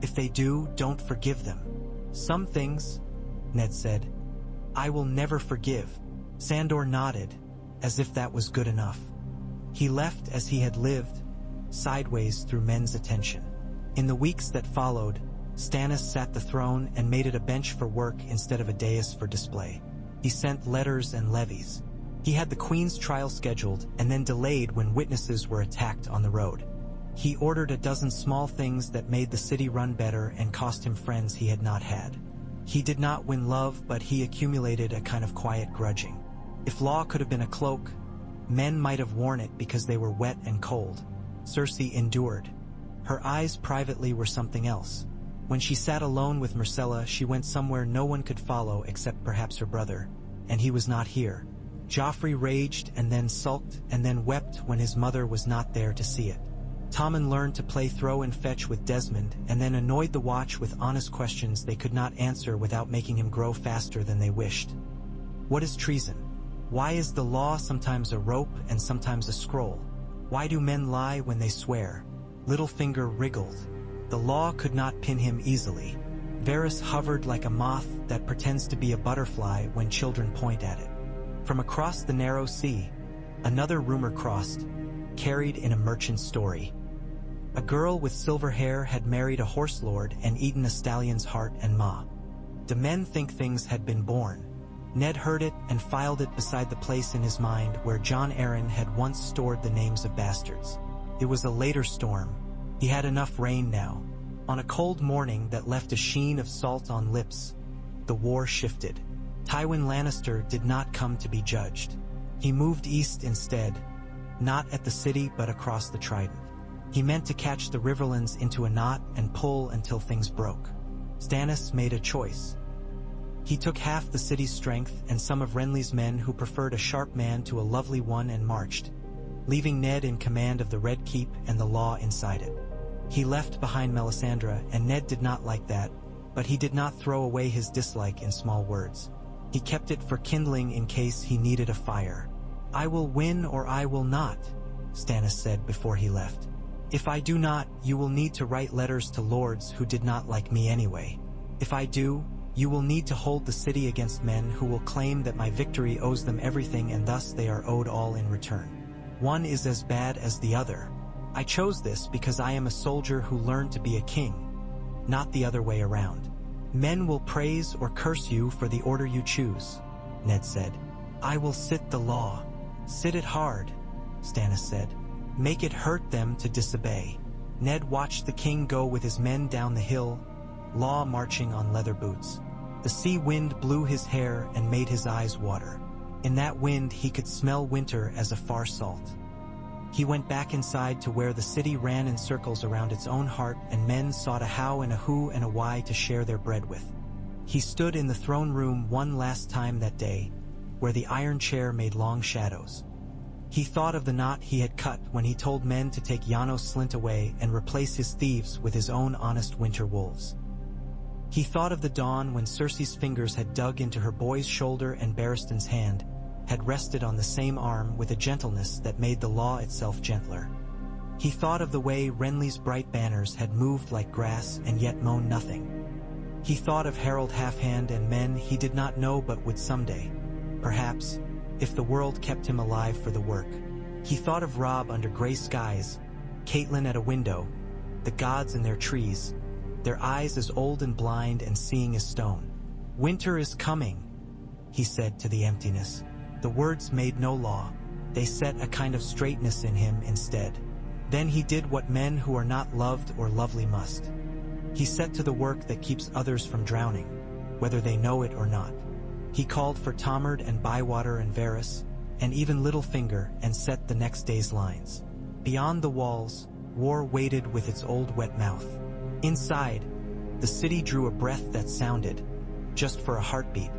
If they do, don't forgive them." "Some things," Ned said, "I will never forgive." Sandor nodded, as if that was good enough. He left as he had lived, sideways through men's attention. In the weeks that followed, Stannis sat the throne and made it a bench for work instead of a dais for display. He sent letters and levies. He had the Queen's trial scheduled and then delayed when witnesses were attacked on the road. He ordered a dozen small things that made the city run better and cost him friends he had not had. He did not win love, but he accumulated a kind of quiet grudging. If law could have been a cloak, men might have worn it because they were wet and cold. Cersei endured. Her eyes privately were something else. When she sat alone with Myrcella, she went somewhere no one could follow except perhaps her brother, and he was not here. Joffrey raged and then sulked and then wept when his mother was not there to see it. Tommen learned to play throw and fetch with Desmond and then annoyed the Watch with honest questions they could not answer without making him grow faster than they wished. What is treason? Why is the law sometimes a rope and sometimes a scroll? Why do men lie when they swear? Littlefinger wriggled. The law could not pin him easily. Varys hovered like a moth that pretends to be a butterfly when children point at it. From across the narrow sea, another rumor crossed, carried in a merchant's story. A girl with silver hair had married a horse lord and eaten a stallion's heart and maw. The men think things had been born. Ned heard it and filed it beside the place in his mind where Jon Arryn had once stored the names of bastards. It was a later storm. He had enough rain now. On a cold morning that left a sheen of salt on lips, the war shifted. Tywin Lannister did not come to be judged. He moved east instead, not at the city but across the Trident. He meant to catch the Riverlands into a knot and pull until things broke. Stannis made a choice. He took half the city's strength and some of Renly's men who preferred a sharp man to a lovely one and marched, leaving Ned in command of the Red Keep and the law inside it. He left behind Melisandre, and Ned did not like that, but he did not throw away his dislike in small words. He kept it for kindling in case he needed a fire. "I will win or I will not," Stannis said before he left. "If I do not, you will need to write letters to lords who did not like me anyway. If I do, you will need to hold the city against men who will claim that my victory owes them everything and thus they are owed all in return. One is as bad as the other. I chose this because I am a soldier who learned to be a king, not the other way around. Men will praise or curse you for the order you choose," Ned said. "I will sit the law. Sit it hard," Stannis said. "Make it hurt them to disobey." Ned watched the king go with his men down the hill, law marching on leather boots. The sea wind blew his hair and made his eyes water. In that wind he could smell winter as a far salt. He went back inside to where the city ran in circles around its own heart and men sought a how and a who and a why to share their bread with. He stood in the throne room one last time that day, where the iron chair made long shadows. He thought of the knot he had cut when he told men to take Janos Slynt away and replace his thieves with his own honest winter wolves. He thought of the dawn when Cersei's fingers had dug into her boy's shoulder and Barristan's hand had rested on the same arm with a gentleness that made the law itself gentler. He thought of the way Renly's bright banners had moved like grass and yet mown nothing. He thought of Harold Halfhand and men he did not know but would someday, perhaps, if the world kept him alive for the work. He thought of Robb under gray skies, Catelyn at a window, the gods in their trees, their eyes as old and blind and seeing as stone. "Winter is coming," he said to the emptiness. The words made no law. They set a kind of straightness in him instead. Then he did what men who are not loved or lovely must. He set to the work that keeps others from drowning, whether they know it or not. He called for Tomard and Bywater and Varys, and even Littlefinger, and set the next day's lines. Beyond the walls, war waited with its old wet mouth. Inside, the city drew a breath that sounded, just for a heartbeat,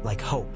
like hope.